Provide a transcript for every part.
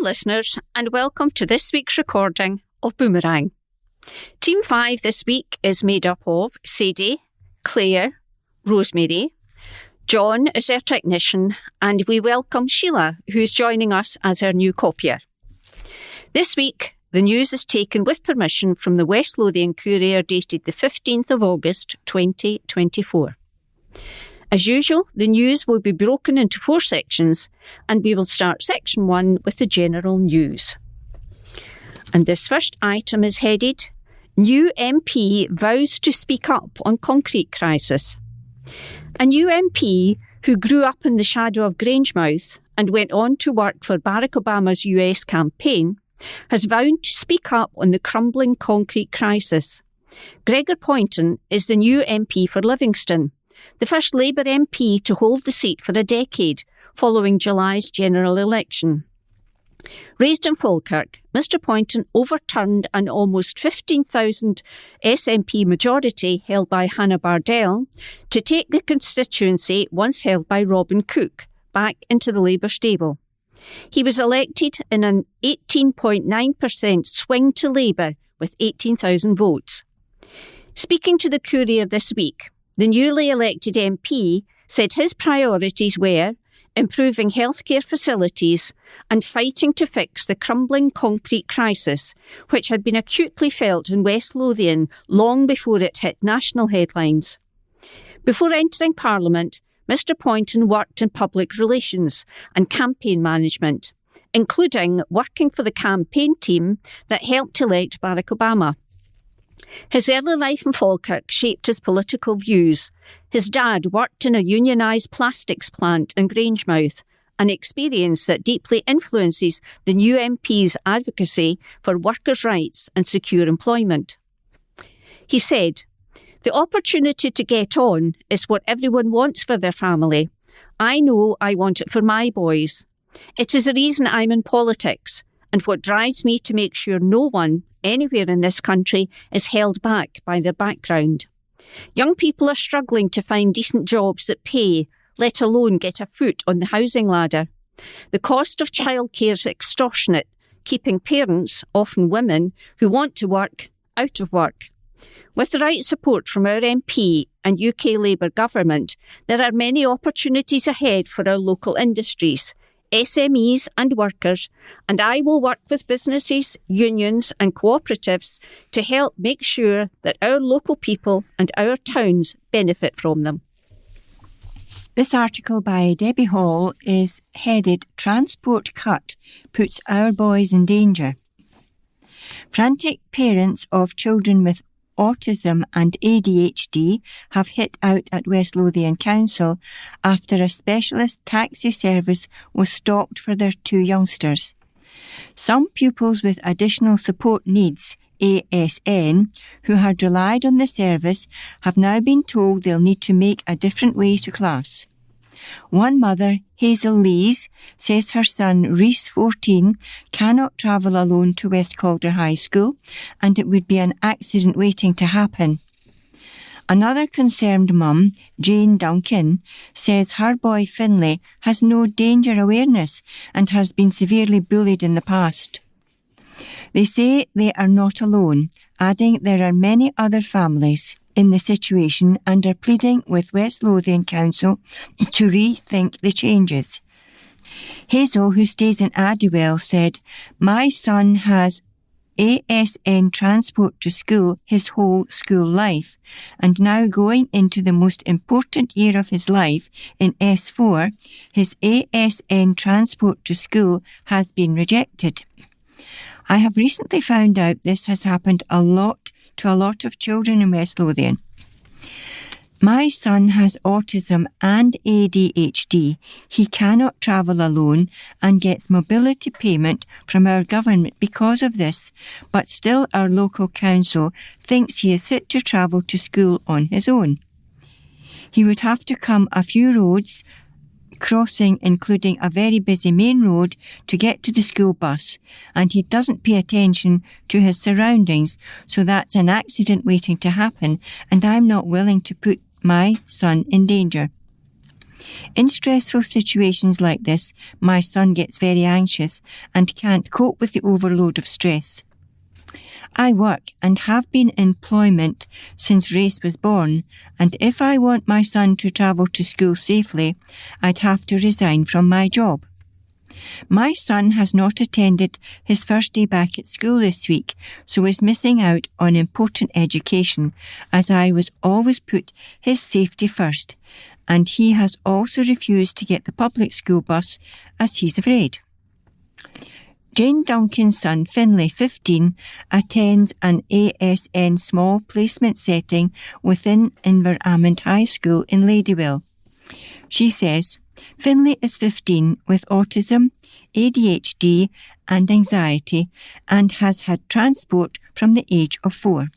listeners, and welcome to this week's recording of Boomerang. Team 5 this week is made up of Sadie, Claire, Rosemary, John is our technician, and we welcome Sheila, who's joining us as our new copier. This week, the news is taken with permission from the West Lothian Courier dated the 15th of August 2024. As usual, the news will be broken into 4 sections, and we will start section 1 with the general news. And this first item is headed, New MP vows to speak up on concrete crisis. A new MP who grew up in the shadow of Grangemouth and went on to work for Barack Obama's US campaign has vowed to speak up on the crumbling concrete crisis. Gregor Poynton is the new MP for Livingston, the first Labour MP to hold the seat for a decade following July's general election. Raised in Falkirk, Mr Poynton overturned an almost 15,000 SNP majority held by Hannah Bardell to take the constituency once held by Robin Cook back into the Labour stable. He was elected in an 18.9% swing to Labour with 18,000 votes. Speaking to the Courier this week, the newly elected MP said his priorities were improving healthcare facilities and fighting to fix the crumbling concrete crisis, which had been acutely felt in West Lothian long before it hit national headlines. Before entering Parliament, Mr Poynton worked in public relations and campaign management, including working for the campaign team that helped elect Barack Obama. His early life in Falkirk shaped his political views. His dad worked in a unionised plastics plant in Grangemouth, an experience that deeply influences the new MP's advocacy for workers' rights and secure employment. He said, "The opportunity to get on is what everyone wants for their family. I know I want it for my boys. It is the reason I'm in politics and what drives me to make sure no one, anywhere in this country, is held back by their background. Young people are struggling to find decent jobs that pay, let alone get a foot on the housing ladder. The cost of childcare is extortionate, keeping parents, often women, who want to work, out of work. With the right support from our MP and UK Labour government, there are many opportunities ahead for our local industries, SMEs and workers, and I will work with businesses, unions and cooperatives to help make sure that our local people and our towns benefit from them." This article by Debbie Hall is headed Transport Cut Puts Our Boys in Danger. Frantic parents of children with autism and ADHD have hit out at West Lothian Council after a specialist taxi service was stopped for their 2 youngsters. Some pupils with additional support needs, ASN, who had relied on the service have now been told they'll need to make a different way to class. One mother, Hazel Lees, says her son, Rhys, 14, cannot travel alone to West Calder High School, and it would be an accident waiting to happen. Another concerned mum, Jane Duncan, says her boy Finlay has no danger awareness and has been severely bullied in the past. They say they are not alone, adding there are many other families in the situation and are pleading with West Lothian Council to rethink the changes. Hazel, who stays in Adwell, said, "My son has ASN transport to school his whole school life, and now going into the most important year of his life in S4, his ASN transport to school has been rejected. I have recently found out this has happened to a lot of children in West Lothian. My son has autism and ADHD. He cannot travel alone and gets mobility payment from our government because of this, but still our local council thinks he is fit to travel to school on his own. He would have to come a few roads, crossing including a very busy main road, to get to the school bus, and he doesn't pay attention to his surroundings, so that's an accident waiting to happen, and I'm not willing to put my son in danger. In stressful situations like this, my son gets very anxious and can't cope with the overload of stress. I work and have been in employment since Race was born, and if I want my son to travel to school safely, I'd have to resign from my job. My son has not attended his first day back at school this week, so is missing out on important education, as I was always put his safety first, and he has also refused to get the public school bus as he's afraid. Jane Duncan's son, Finlay, 15, attends an ASN small placement setting within Inverarmond High School in Ladywell. She says, Finlay is 15 with autism, ADHD and anxiety and has had transport from the age of 4.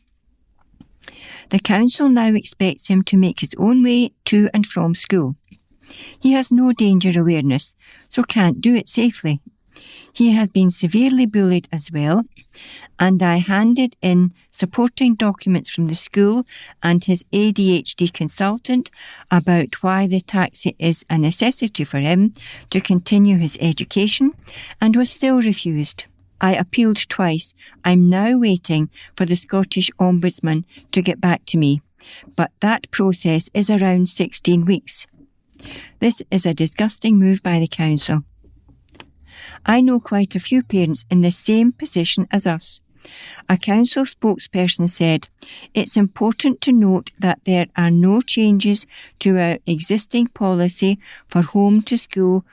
The council now expects him to make his own way to and from school. He has no danger awareness, so can't do it safely. He has been severely bullied as well, and I handed in supporting documents from the school and his ADHD consultant about why the taxi is a necessity for him to continue his education, and was still refused. I appealed twice. I'm now waiting for the Scottish Ombudsman to get back to me, but that process is around 16 weeks. This is a disgusting move by the council. I know quite a few parents in the same position as us. A council spokesperson said, "It's important to note that there are no changes to our existing policy for home-to-school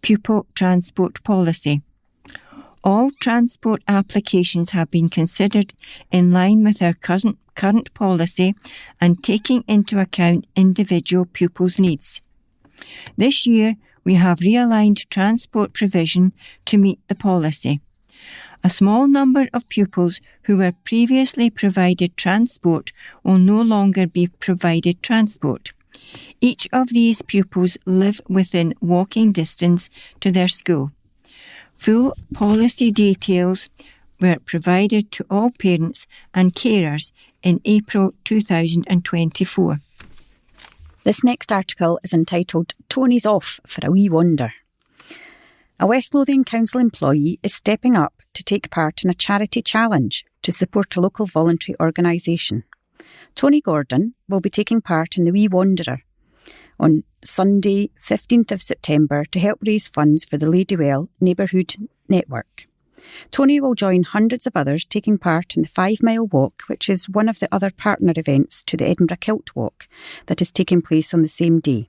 pupil transport policy. All transport applications have been considered in line with our current policy and taking into account individual pupils' needs. This year, we have realigned transport provision to meet the policy. A small number of pupils who were previously provided transport will no longer be provided transport. Each of these pupils live within walking distance to their school. Full policy details were provided to all parents and carers in April 2024. This next article is entitled Tony's Off for a Wee Wander. A West Lothian Council employee is stepping up to take part in a charity challenge to support a local voluntary organisation. Tony Gordon will be taking part in the Wee Wanderer on Sunday, 15th of September, to help raise funds for the Ladywell Neighbourhood Network. Tony will join hundreds of others taking part in the 5-mile walk, which is one of the other partner events to the Edinburgh Kilt Walk that is taking place on the same day.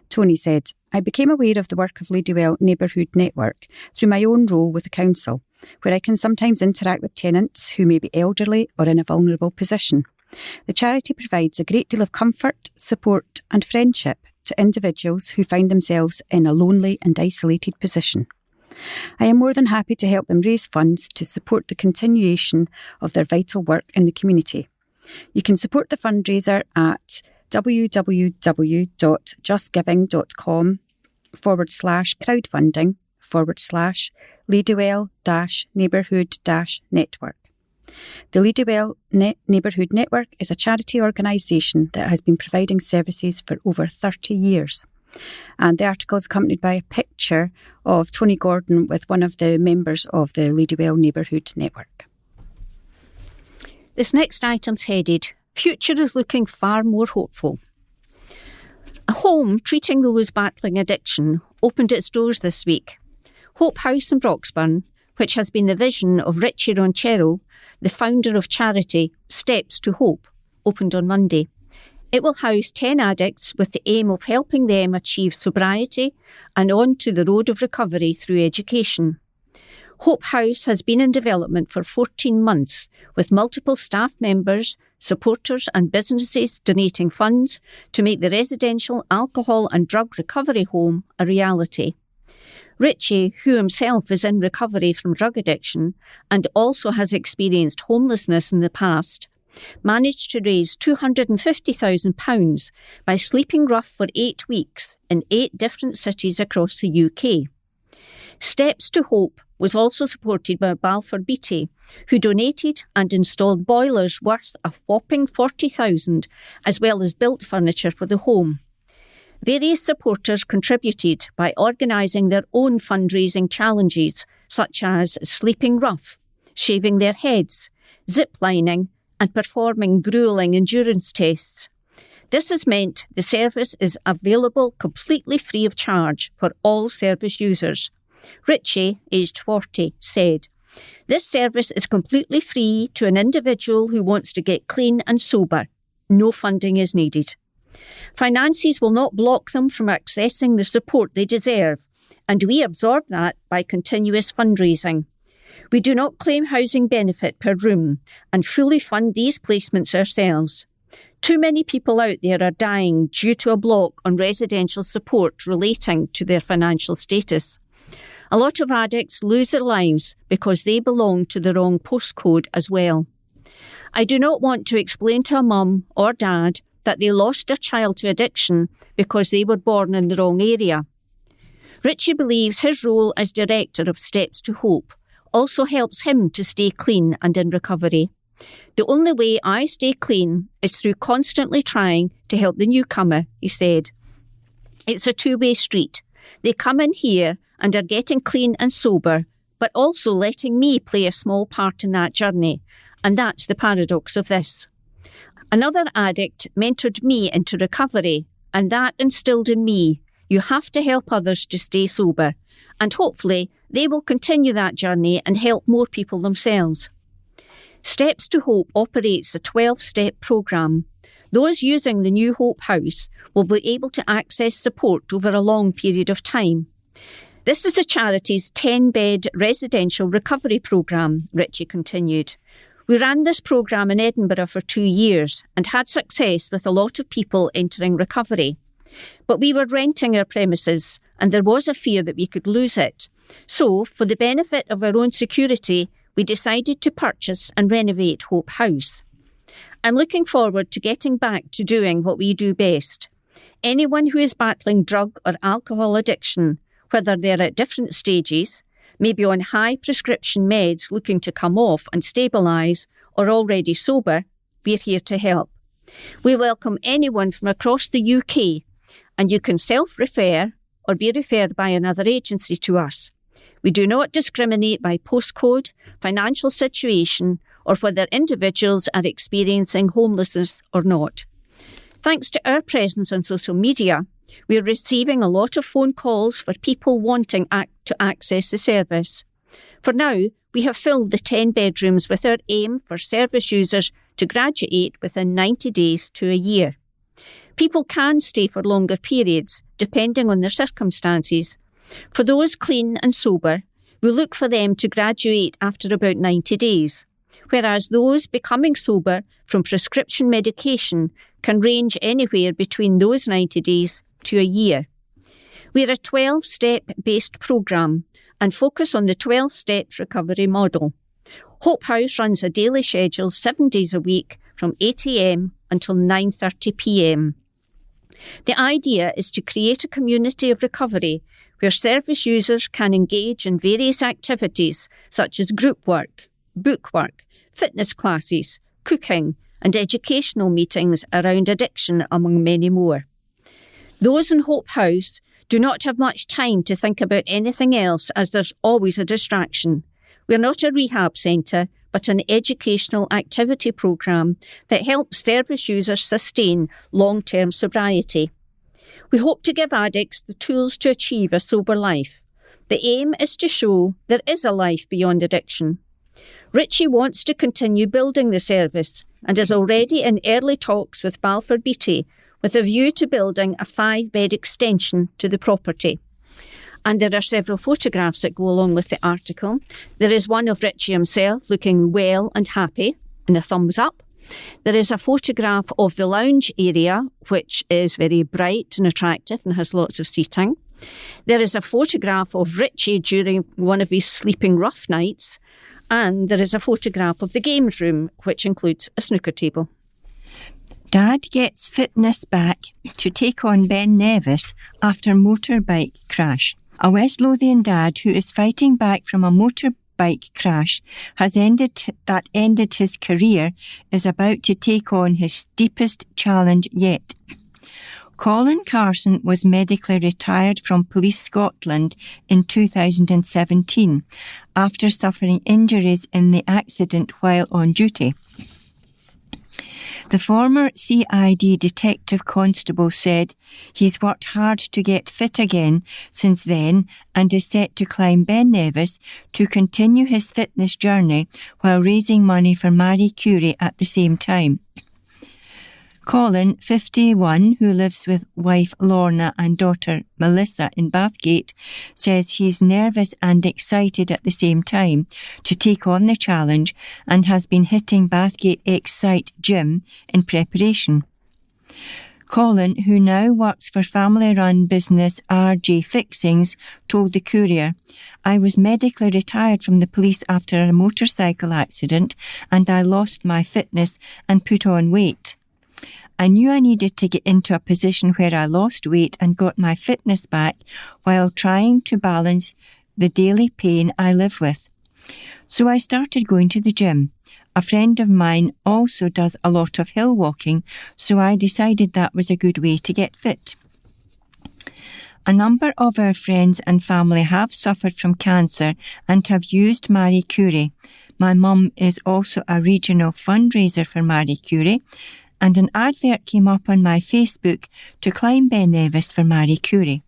Tony said, "I became aware of the work of Ladywell Neighbourhood Network through my own role with the council, where I can sometimes interact with tenants who may be elderly or in a vulnerable position. The charity provides a great deal of comfort, support and friendship to individuals who find themselves in a lonely and isolated position. I am more than happy to help them raise funds to support the continuation of their vital work in the community. You can support the fundraiser at www.justgiving.com/crowdfunding/Ladywell-Neighbourhood-Network. The Ladywell Neighbourhood Network is a charity organisation that has been providing services for over 30 years. And the article is accompanied by a picture of Tony Gordon with one of the members of the Ladywell Neighbourhood Network. This next item's headed, Future is looking far more hopeful. A home treating those battling addiction opened its doors this week. Hope House in Broxburn, which has been the vision of Richie Ronchero, the founder of charity Steps to Hope, opened on Monday. It will house 10 addicts with the aim of helping them achieve sobriety and onto the road of recovery through education. Hope House has been in development for 14 months, with multiple staff members, supporters and businesses donating funds to make the residential alcohol and drug recovery home a reality. Richie, who himself is in recovery from drug addiction and also has experienced homelessness in the past, managed to raise £250,000 by sleeping rough for 8 weeks in 8 different cities across the UK. Steps to Hope was also supported by Balfour Beatty, who donated and installed boilers worth a whopping £40,000, as well as built furniture for the home. Various supporters contributed by organising their own fundraising challenges, such as sleeping rough, shaving their heads, zip-lining, and performing gruelling endurance tests. This has meant the service is available completely free of charge for all service users. Richie, aged 40, said, "This service is completely free to an individual who wants to get clean and sober. No funding is needed. Finances will not block them from accessing the support they deserve, and we absorb that by continuous fundraising. We do not claim housing benefit per room and fully fund these placements ourselves. Too many people out there are dying due to a block on residential support relating to their financial status. A lot of addicts lose their lives because they belong to the wrong postcode as well. I do not want to explain to a mum or dad that they lost their child to addiction because they were born in the wrong area." Richie believes his role as director of Steps to Hope also helps him to stay clean and in recovery. "The only way I stay clean is through constantly trying to help the newcomer," he said. "It's a two-way street. They come in here and are getting clean and sober, but also letting me play a small part in that journey. And that's the paradox of this. Another addict mentored me into recovery, and that instilled in me, you have to help others to stay sober, and hopefully they will continue that journey and help more people themselves." Steps to Hope operates a 12-step programme. Those using the new Hope House will be able to access support over a long period of time. "This is the charity's 10-bed residential recovery programme," Richie continued. "We ran this programme in Edinburgh for 2 years and had success with a lot of people entering recovery. But we were renting our premises and there was a fear that we could lose it. So, for the benefit of our own security, we decided to purchase and renovate Hope House. I'm looking forward to getting back to doing what we do best. Anyone who is battling drug or alcohol addiction, whether they're at different stages, maybe on high prescription meds looking to come off and stabilise, or already sober, we're here to help. We welcome anyone from across the UK, and you can self-refer or be referred by another agency to us. We do not discriminate by postcode, financial situation, or whether individuals are experiencing homelessness or not. Thanks to our presence on social media, we are receiving a lot of phone calls for people wanting to access the service. For now, we have filled the 10 bedrooms with our aim for service users to graduate within 90 days to a year. People can stay for longer periods, depending on their circumstances. For those clean and sober, we look for them to graduate after about 90 days, whereas those becoming sober from prescription medication can range anywhere between those 90 days to a year. We're a 12-step based programme and focus on the 12-step recovery model. Hope House runs a daily schedule 7 days a week from 8 a.m. until 9:30 p.m. The idea is to create a community of recovery where service users can engage in various activities such as group work, book work, fitness classes, cooking, and educational meetings around addiction, among many more. Those in Hope House do not have much time to think about anything else as there's always a distraction. We're not a rehab centre, but an educational activity programme that helps service users sustain long-term sobriety. We hope to give addicts the tools to achieve a sober life. The aim is to show there is a life beyond addiction. Richie wants to continue building the service and is already in early talks with Balfour Beatty with a view to building a 5-bed extension to the property. And there are several photographs that go along with the article. There is one of Richie himself looking well and happy, and a thumbs up. There is a photograph of the lounge area, which is very bright and attractive and has lots of seating. There is a photograph of Richie during one of his sleeping rough nights. And there is a photograph of the games room, which includes a snooker table. Dad gets fitness back to take on Ben Nevis after motorbike crash. A West Lothian dad who is fighting back from a motorbike crash has ended his career is about to take on his steepest challenge yet. Colin Carson was medically retired from Police Scotland in 2017 after suffering injuries in the accident while on duty. The former CID detective constable said he's worked hard to get fit again since then and is set to climb Ben Nevis to continue his fitness journey while raising money for Marie Curie at the same time. Colin, 51, who lives with wife Lorna and daughter Melissa in Bathgate, says he's nervous and excited at the same time to take on the challenge and has been hitting Bathgate Excite Gym in preparation. Colin, who now works for family-run business RJ Fixings, told the Courier, "I was medically retired from the police after a motorcycle accident and I lost my fitness and put on weight. I knew I needed to get into a position where I lost weight and got my fitness back while trying to balance the daily pain I live with. So I started going to the gym. A friend of mine also does a lot of hill walking, so I decided that was a good way to get fit." A number of our friends and family have suffered from cancer and have used Marie Curie. My mum is also a regional fundraiser for Marie Curie, and an advert came up on my Facebook to climb Ben Nevis for Marie Curie.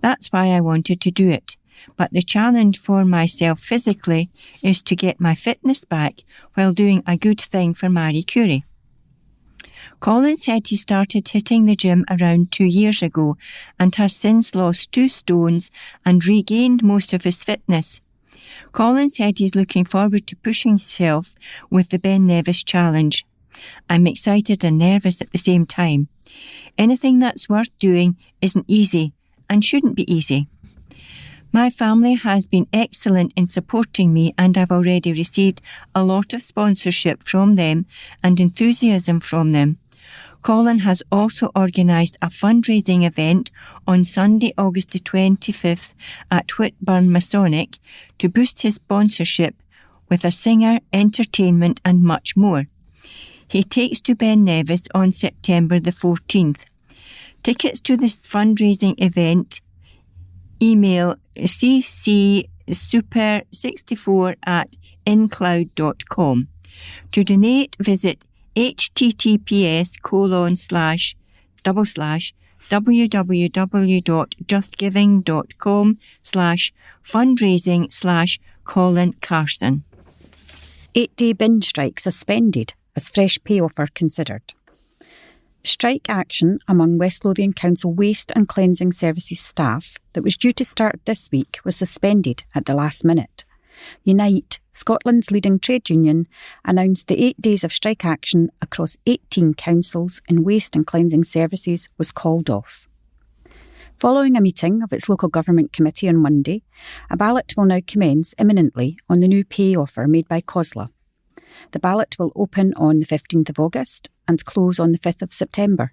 That's why I wanted to do it. But the challenge for myself physically is to get my fitness back while doing a good thing for Marie Curie. Colin said he started hitting the gym around 2 years ago and has since lost 2 stones and regained most of his fitness. Colin said he's looking forward to pushing himself with the Ben Nevis challenge. "I'm excited and nervous at the same time. Anything that's worth doing isn't easy and shouldn't be easy. My family has been excellent in supporting me and I've already received a lot of sponsorship from them and enthusiasm from them. Colin has also organised a fundraising event on Sunday, August the 25th at Whitburn Masonic to boost his sponsorship with a singer, entertainment and much more. He takes to Ben Nevis on September the 14th. Tickets to this fundraising event, email ccsuper64@incloud.com. To donate, visit https://www.justgiving.com/fundraising/Colin Carson. 8-day bin strike suspended as fresh pay offer considered. Strike action among West Lothian Council Waste and Cleansing Services staff that was due to start this week was suspended at the last minute. Unite, Scotland's leading trade union, announced the 8 days of strike action across 18 councils in waste and cleansing services was called off. Following a meeting of its local government committee on Monday, a ballot will now commence imminently on the new pay offer made by COSLA. The ballot will open on the 15th of August and close on the 5th of September.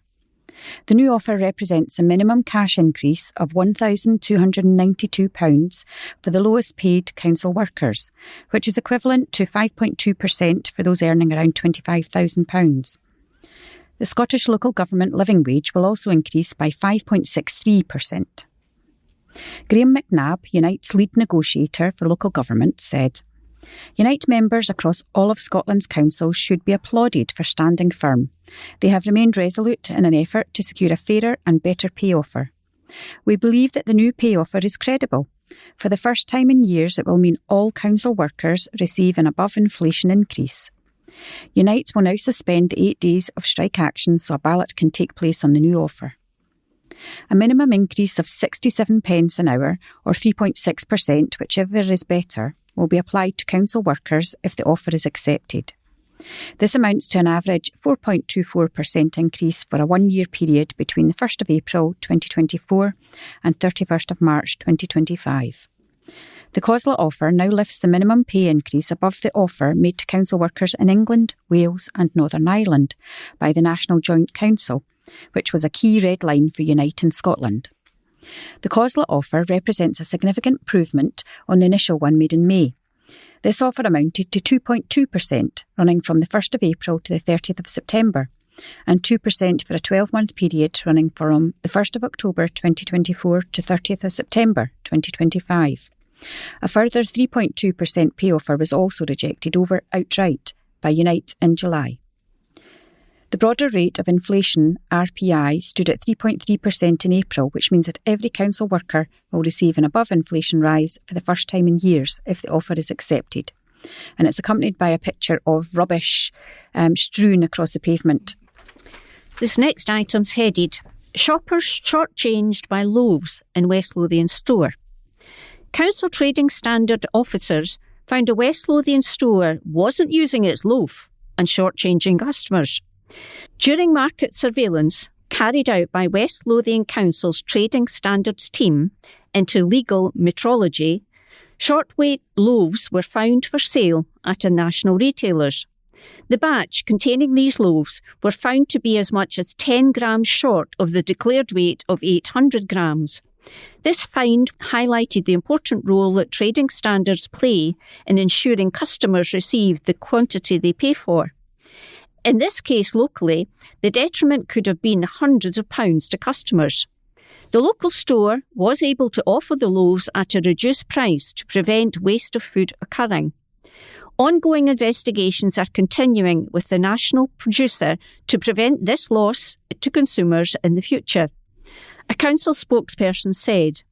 The new offer represents a minimum cash increase of £1,292 for the lowest paid council workers, which is equivalent to 5.2% for those earning around £25,000. The Scottish Local Government Living Wage will also increase by 5.63%. Graham McNabb, Unite's lead negotiator for local government, said, "Unite members across all of Scotland's councils should be applauded for standing firm. They have remained resolute in an effort to secure a fairer and better pay offer. We believe that the new pay offer is credible. For the first time in years, it will mean all council workers receive an above-inflation increase. Unite will now suspend the 8 days of strike action so a ballot can take place on the new offer. A minimum increase of 67 pence an hour, or 3.6%, whichever is better, will be applied to council workers if the offer is accepted. This amounts to an average 4.24% increase for a 1-year period between the 1st of April 2024 and 31st of March 2025. The COSLA offer now lifts the minimum pay increase above the offer made to council workers in England, Wales and Northern Ireland by the National Joint Council, which was a key red line for Unite in Scotland. The COSLA offer represents a significant improvement on the initial one made in May. This offer amounted to 2.2%, running from the 1st of April to the 30th of September, and 2% for a 12-month period running from the 1st of October 2024 to 30th of September 2025. A further 3.2% pay offer was also rejected outright by Unite in July. The broader rate of inflation, RPI, stood at 3.3% in April, which means that every council worker will receive an above-inflation rise for the first time in years if the offer is accepted. And it's accompanied by a picture of rubbish strewn across the pavement. This next item's headed, Shoppers shortchanged by loaves in West Lothian store. Council Trading Standard officers found a West Lothian store wasn't using its loaf and shortchanging customers. During market surveillance carried out by West Lothian Council's Trading Standards team into legal metrology, short-weight loaves were found for sale at a national retailer's. The batch containing these loaves were found to be as much as 10 grams short of the declared weight of 800 grams. This find highlighted the important role that trading standards play in ensuring customers receive the quantity they pay for. In this case locally, the detriment could have been hundreds of pounds to customers. The local store was able to offer the loaves at a reduced price to prevent waste of food occurring. Ongoing investigations are continuing with the national producer to prevent this loss to consumers in the future. A council spokesperson said,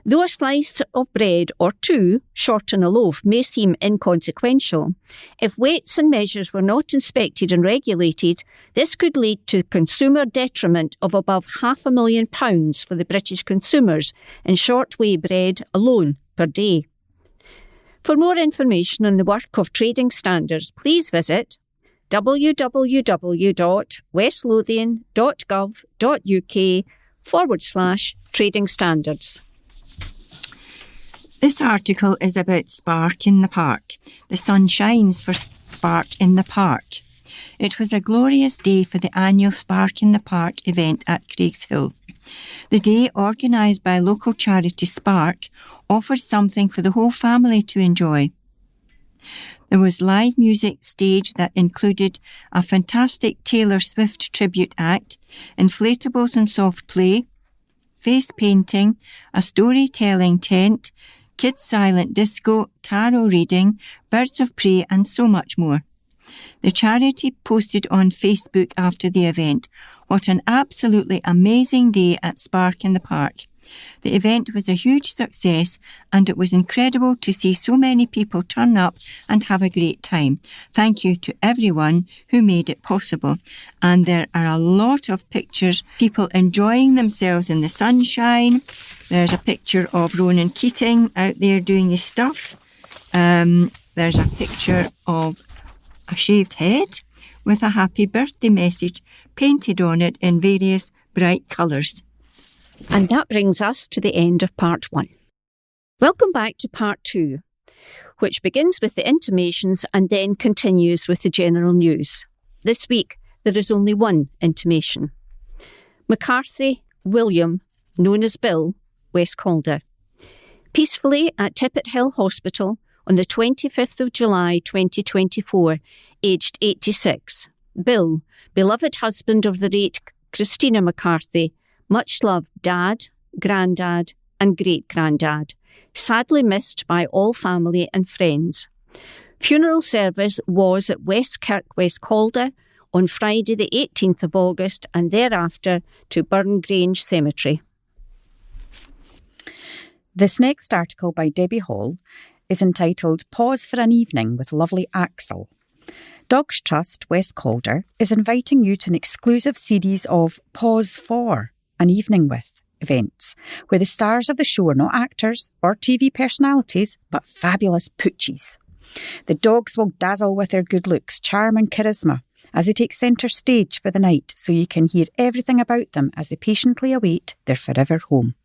"Though a slice of bread or two short in a loaf may seem inconsequential, if weights and measures were not inspected and regulated, this could lead to consumer detriment of above £500,000 for the British consumers in short-wave bread alone per day." For more information on the work of trading standards, please visit www.westlothian.gov.uk/trading standards. This article is about Spark in the Park. The sun shines for Spark in the Park. It was a glorious day for the annual Spark in the Park event at Craigshill. The day, organised by local charity Spark, offered something for the whole family to enjoy. There was live music staged that included a fantastic Taylor Swift tribute act, inflatables and soft play, face painting, a storytelling tent, kids' silent disco, tarot reading, birds of prey and so much more. The charity posted on Facebook after the event, "What an absolutely amazing day at Spark in the Park." The event was a huge success and it was incredible to see so many people turn up and have a great time. Thank you to everyone who made it possible. And there are a lot of pictures, people enjoying themselves in the sunshine. There's a picture of Ronan Keating out there doing his stuff. There's a picture of a shaved head with a happy birthday message painted on it in various bright colours. And that brings us to the end of part 1. Welcome back to part 2, which begins with the intimations and then continues with the general news. This week, there is only one intimation. McCarthy William, known as Bill, West Calder, peacefully at Tippett Hill Hospital on the 25th of July 2024, aged 86. Bill, beloved husband of the late Christina McCarthy, much loved dad, granddad and great-granddad, sadly missed by all family and friends. Funeral service was at West Kirk, West Calder on Friday the 18th of August and thereafter to Burngrange Cemetery. This next article by Debbie Hall is entitled Pause for an Evening with Lovely Axel. Dogs Trust West Calder is inviting you to an exclusive series of Pause for an Evening with events, where the stars of the show are not actors or TV personalities, but fabulous poochies. The dogs will dazzle with their good looks, charm and charisma as they take centre stage for the night, so you can hear everything about them as they patiently await their forever home.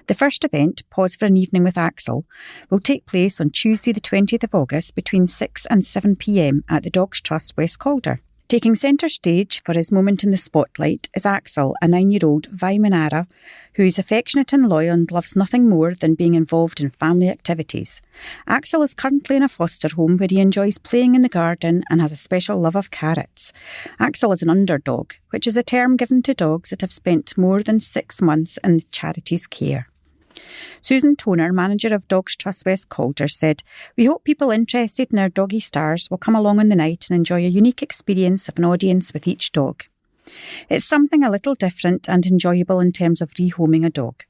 The first event, Pause for an Evening with Axel, will take place on Tuesday the 20th of August between 6 and 7 p.m. at the Dogs Trust West Calder. It Taking centre stage for his moment in the spotlight is Axel, a 9-year-old Vaimanara, who is affectionate and loyal and loves nothing more than being involved in family activities. Axel is currently in a foster home where he enjoys playing in the garden and has a special love of carrots. Axel is an underdog, which is a term given to dogs that have spent more than 6 months in the charity's care. Susan Toner, manager of Dogs Trust West Calder, said, "We hope people interested in our doggy stars will come along on the night and enjoy a unique experience of an audience with each dog. It's something a little different and enjoyable in terms of rehoming a dog.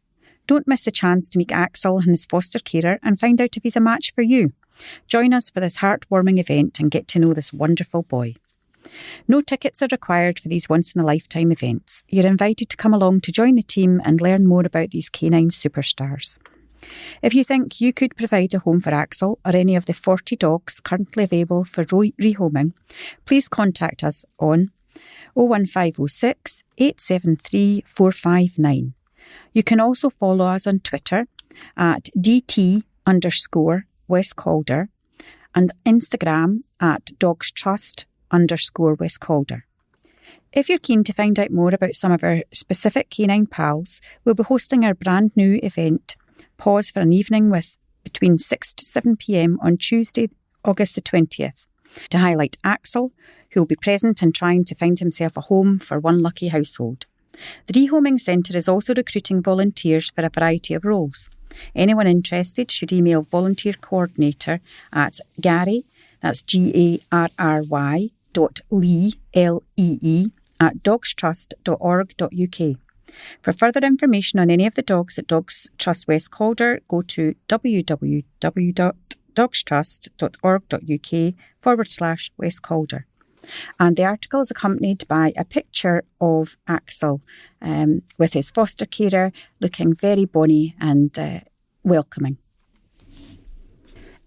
Don't miss the chance to meet Axel and his foster carer and find out if he's a match for you. Join us for this heartwarming event and get to know this wonderful boy." No tickets are required for these once-in-a-lifetime events. You're invited to come along to join the team and learn more about these canine superstars. If you think you could provide a home for Axel or any of the 40 dogs currently available for rehoming, please contact us on 01506 873 459. You can also follow us on Twitter at DT_West Calder and Instagram at DogsTrust_West Calder. If you're keen to find out more about some of our specific canine pals, we'll be hosting our brand new event, Pause for an Evening, with between 6 to 7 p.m. on Tuesday, August the 20th, to highlight Axel, who will be present and trying to find himself a home for one lucky household. The Rehoming Centre is also recruiting volunteers for a variety of roles. Anyone interested should email volunteer coordinator at Gary, that's GARRY, .lee, L-E-E, at dogstrust.org.uk. For further information on any of the dogs at Dogs Trust West Calder, go to www.dogstrust.org.uk/West Calder. And the article is accompanied by a picture of Axel with his foster carer looking very bonny and welcoming.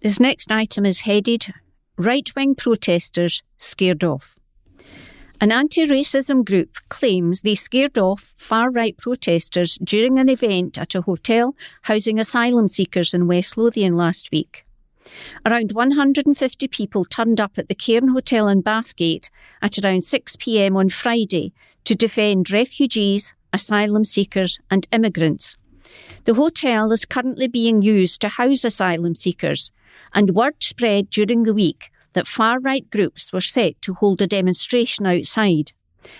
This next item is headed Right-wing protesters scared off. An anti-racism group claims they scared off far-right protesters during an event at a hotel housing asylum seekers in West Lothian last week. Around 150 people turned up at the Cairn Hotel in Bathgate at around 6 p.m. on Friday to defend refugees, asylum seekers and immigrants. The hotel is currently being used to house asylum seekers, and word spread during the week that far-right groups were set to hold a demonstration outside.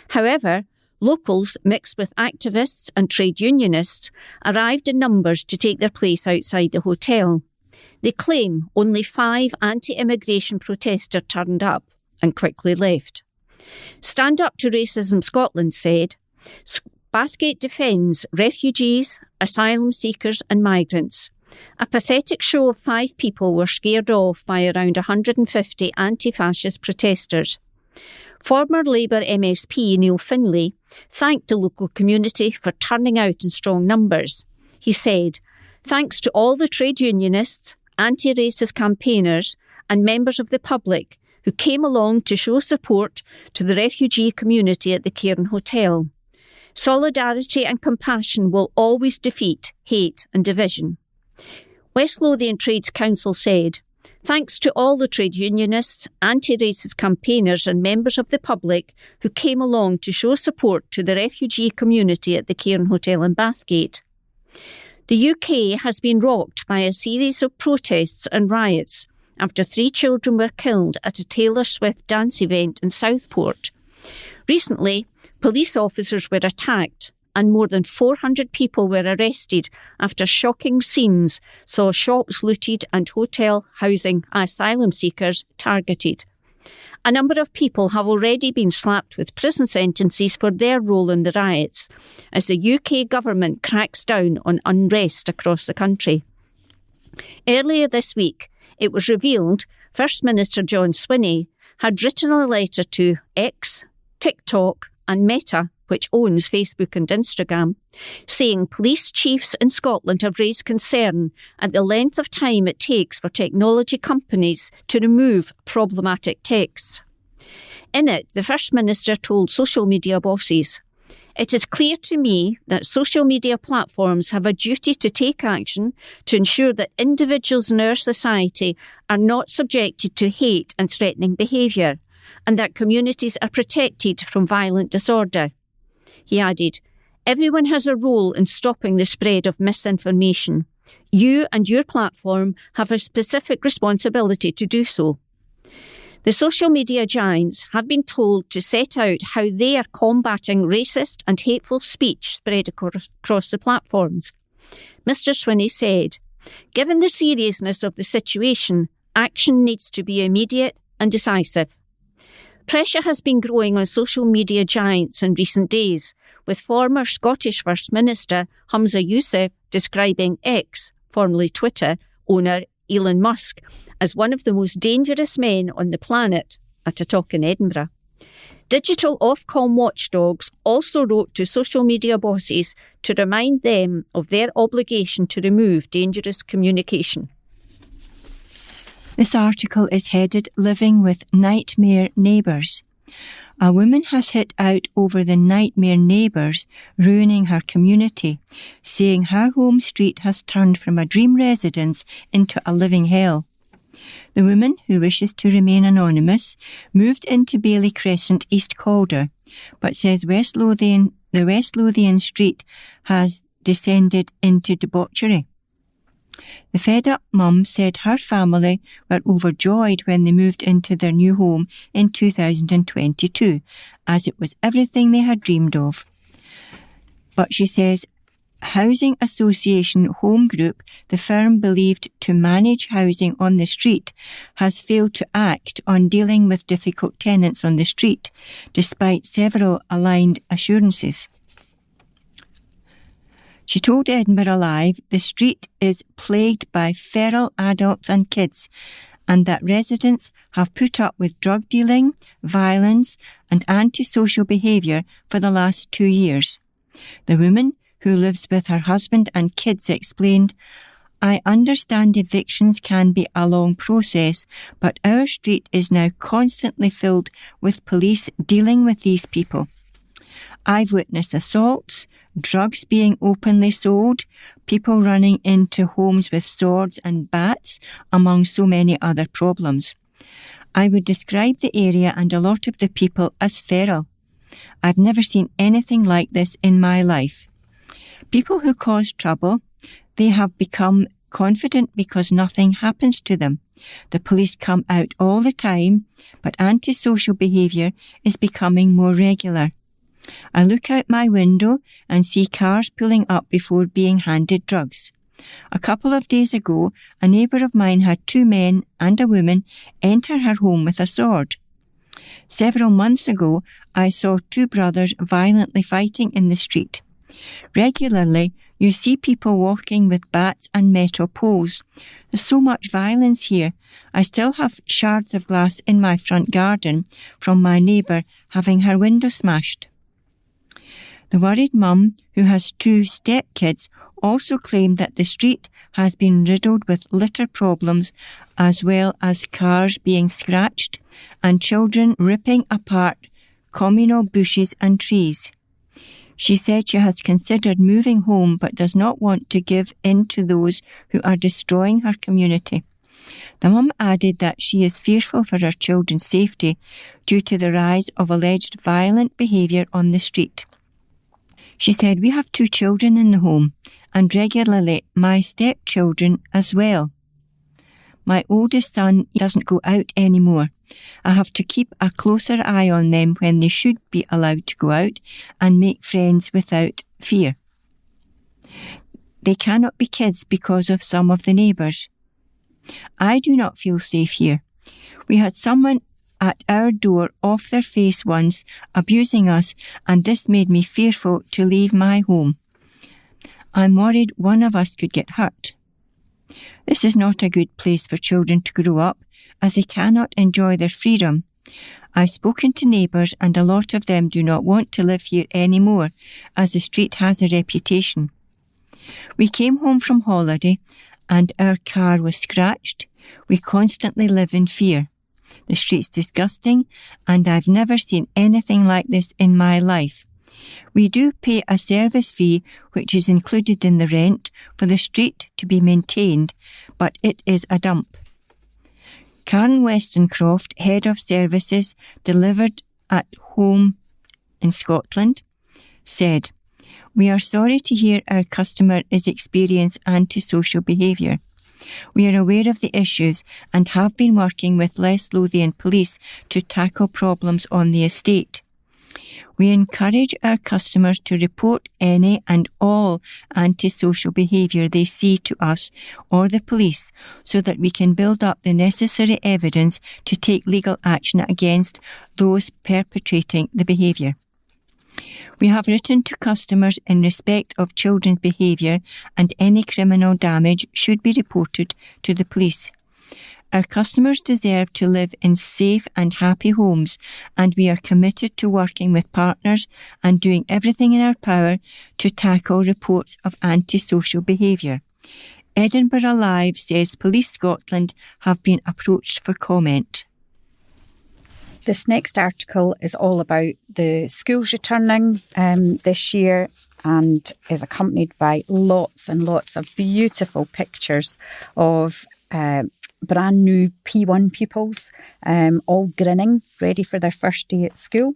However, locals mixed with activists and trade unionists arrived in numbers to take their place outside the hotel. They claim only 5 anti-immigration protesters turned up and quickly left. Stand Up to Racism Scotland said, "Bathgate defends refugees, asylum seekers and migrants. A pathetic show of 5 people were scared off by around 150 anti-fascist protesters." Former Labour MSP Neil Finlay thanked the local community for turning out in strong numbers. He said, "Thanks to all the trade unionists, anti-racist campaigners and members of the public who came along to show support to the refugee community at the Cairn Hotel. Solidarity and compassion will always defeat hate and division." West Lothian Trades Council said, "Thanks to all the trade unionists, anti-racist campaigners and members of the public who came along to show support to the refugee community at the Cairn Hotel in Bathgate." The UK has been rocked by a series of protests and riots after 3 children were killed at a Taylor Swift dance event in Southport. Recently, police officers were attacked and more than 400 people were arrested after shocking scenes saw shops looted and hotel housing asylum seekers targeted. A number of people have already been slapped with prison sentences for their role in the riots, as the UK government cracks down on unrest across the country. Earlier this week, it was revealed First Minister John Swinney had written a letter to X, TikTok and Meta, which owns Facebook and Instagram, saying police chiefs in Scotland have raised concern at the length of time it takes for technology companies to remove problematic texts. In it, the First Minister told social media bosses, "It is clear to me that social media platforms have a duty to take action to ensure that individuals in our society are not subjected to hate and threatening behaviour, and that communities are protected from violent disorder. He added, "Everyone has a role in stopping the spread of misinformation. You and your platform have a specific responsibility to do so." The social media giants have been told to set out how they are combating racist and hateful speech spread across the platforms. Mr. Swinney said, "Given the seriousness of the situation, action needs to be immediate and decisive." Pressure has been growing on social media giants in recent days, with former Scottish First Minister Humza Yousaf describing X, formerly Twitter, owner Elon Musk as one of the most dangerous men on the planet at a talk in Edinburgh. Digital Ofcom watchdogs also wrote to social media bosses to remind them of their obligation to remove dangerous communication. This article is headed "Living with Nightmare Neighbours." A woman has hit out over the nightmare neighbours ruining her community, saying her home street has turned from a dream residence into a living hell. The woman, who wishes to remain anonymous, moved into Bailey Crescent, East Calder, but says the West Lothian street has descended into debauchery. The fed-up mum said her family were overjoyed when they moved into their new home in 2022, as it was everything they had dreamed of. But she says Housing Association Home Group, the firm believed to manage housing on the street, has failed to act on dealing with difficult tenants on the street, despite several aligned assurances. She told Edinburgh Live the street is plagued by feral adults and kids, and that residents have put up with drug dealing, violence and antisocial behaviour for the last 2 years. The woman, who lives with her husband and kids, explained, "I understand evictions can be a long process, but our street is now constantly filled with police dealing with these people. I've witnessed assaults, drugs being openly sold, people running into homes with swords and bats, among so many other problems. I would describe the area and a lot of the people as feral. I've never seen anything like this in my life. People who cause trouble, they have become confident because nothing happens to them. The police come out all the time, but antisocial behaviour is becoming more regular. I look out my window and see cars pulling up before being handed drugs. A couple of days ago, a neighbour of mine had 2 men and a woman enter her home with a sword. Several months ago, I saw 2 brothers violently fighting in the street. Regularly, you see people walking with bats and metal poles. There's so much violence here. I still have shards of glass in my front garden from my neighbour having her window smashed." The worried mum, who has 2 stepkids, also claimed that the street has been riddled with litter problems, as well as cars being scratched and children ripping apart communal bushes and trees. She said she has considered moving home but does not want to give in to those who are destroying her community. The mum added that she is fearful for her children's safety due to the rise of alleged violent behaviour on the street. She said, "We have 2 children in the home, and regularly my stepchildren as well. My oldest son doesn't go out anymore. I have to keep a closer eye on them when they should be allowed to go out and make friends without fear. They cannot be kids because of some of the neighbours. I do not feel safe here. We had someone at our door off their face once, abusing us, and this made me fearful to leave my home. I'm worried one of us could get hurt. This is not a good place for children to grow up, as they cannot enjoy their freedom. I've spoken to neighbours and a lot of them do not want to live here anymore, as the street has a reputation. We came home from holiday and our car was scratched. We constantly live in fear. The street's disgusting and I've never seen anything like this in my life. We do pay a service fee which is included in the rent for the street to be maintained, but it is a dump. Karen Westoncroft, Head of Services Delivered at Home in Scotland, said, "We are sorry to hear our customer is experiencing antisocial behaviour. We are aware of the issues and have been working with West Lothian Police to tackle problems on the estate. We encourage our customers to report any and all antisocial behaviour they see to us or the police so that we can build up the necessary evidence to take legal action against those perpetrating the behaviour. We have written to customers in respect of children's behaviour, and any criminal damage should be reported to the police. Our customers deserve to live in safe and happy homes, and we are committed to working with partners and doing everything in our power to tackle reports of antisocial behaviour." Edinburgh Live says Police Scotland have been approached for comment. This next article is all about the schools returning this year and is accompanied by lots and lots of beautiful pictures of brand new P1 pupils, all grinning, ready for their first day at school.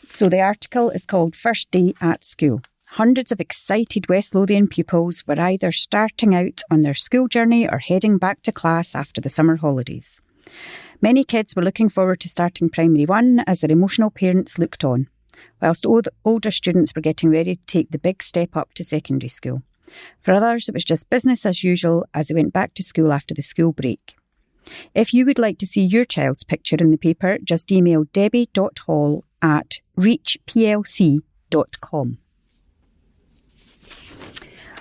So the article is called First Day at School. Hundreds of excited West Lothian pupils were either starting out on their school journey or heading back to class after the summer holidays. Many kids were looking forward to starting Primary 1 as their emotional parents looked on, whilst older students were getting ready to take the big step up to secondary school. For others, it was just business as usual as they went back to school after the school break. If you would like to see your child's picture in the paper, just email debbie.hall@reachplc.com.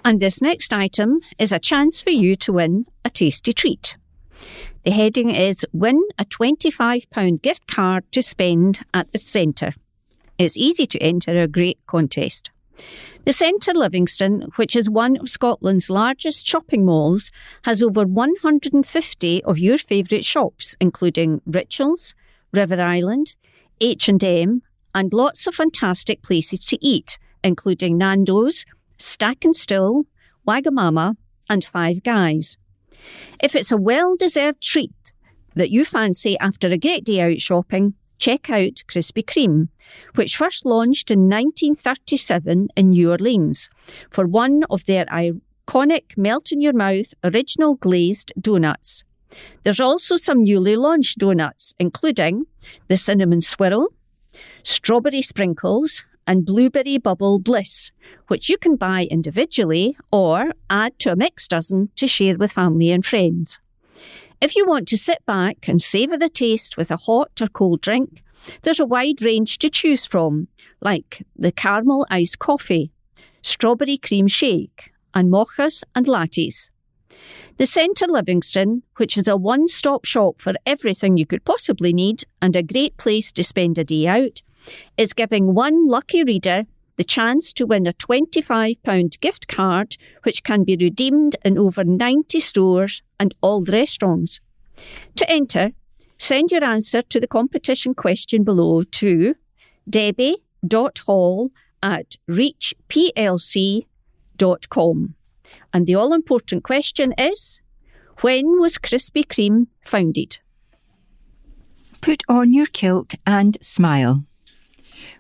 And this next item is a chance for you to win a tasty treat. The heading is Win a £25 gift card to spend at the Centre. It's easy to enter a great contest. The Centre Livingston, which is one of Scotland's largest shopping malls, has over 150 of your favourite shops, including Rituals, River Island, H&M, and lots of fantastic places to eat, including Nando's, Stack and Still, Wagamama, and Five Guys. If it's a well-deserved treat that you fancy after a great day out shopping, check out Krispy Kreme, which first launched in 1937 in New Orleans for one of their iconic melt-in-your-mouth original glazed donuts. There's also some newly launched donuts, including the Cinnamon Swirl, Strawberry Sprinkles, and Blueberry Bubble Bliss, which you can buy individually or add to a mixed dozen to share with family and friends. If you want to sit back and savour the taste with a hot or cold drink, there's a wide range to choose from, like the caramel iced coffee, strawberry cream shake, and mochas and lattes. The Centre Livingston, which is a one-stop shop for everything you could possibly need and a great place to spend a day out, is giving one lucky reader the chance to win a £25 gift card, which can be redeemed in over 90 stores and all the restaurants. To enter, send your answer to the competition question below to debbie.hall@reachplc.com. And the all-important question is, when was Krispy Kreme founded? Put on your kilt and smile.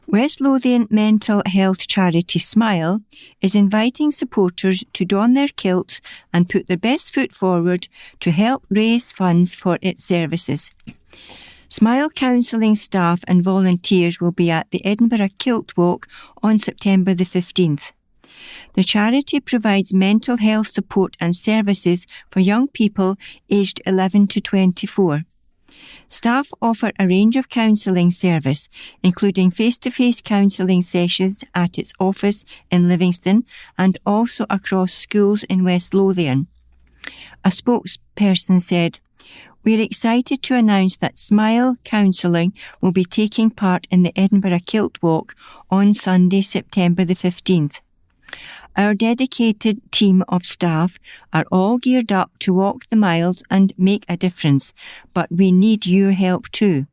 West Lothian mental health charity Smile is inviting supporters to don their kilts and put their best foot forward to help raise funds for its services. Smile counselling staff and volunteers will be at the Edinburgh Kilt Walk on September the 15th. The charity provides mental health support and services for young people aged 11 to 24. Staff offer a range of counselling service, including face-to-face counselling sessions at its office in Livingston and also across schools in West Lothian. A spokesperson said, "We're excited to announce that Smile Counselling will be taking part in the Edinburgh Kilt Walk on Sunday, September the 15th. Our dedicated team of staff are all geared up to walk the miles and make a difference, but we need your help too.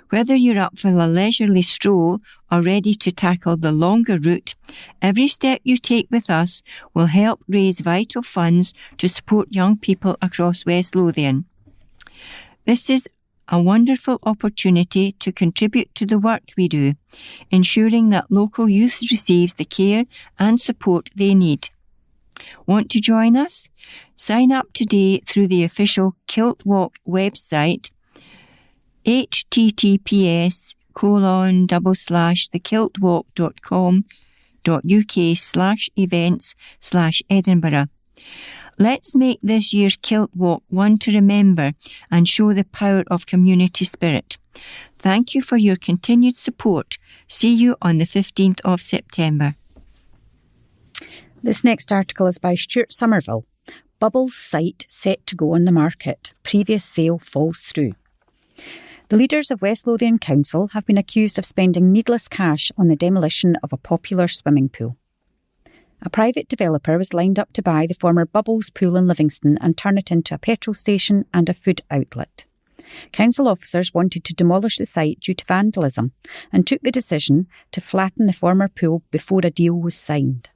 Whether you're up for a leisurely stroll or ready to tackle the longer route, every step you take with us will help raise vital funds to support young people across West Lothian. This is a wonderful opportunity to contribute to the work we do, ensuring that local youth receives the care and support they need. Want to join us? Sign up today through the official Kilt Walk website, https://thekiltwalk.com.uk/events/Edinburgh. Let's make this year's Kilt Walk one to remember and show the power of community spirit. Thank you for your continued support. See you on the 15th of September. This next article is by Stuart Somerville. Bubbles site set to go on the market. Previous sale falls through. The leaders of West Lothian Council have been accused of spending needless cash on the demolition of a popular swimming pool. A private developer was lined up to buy the former Bubbles pool in Livingston and turn it into a petrol station and a food outlet. Council officers wanted to demolish the site due to vandalism and took the decision to flatten the former pool before a deal was signed.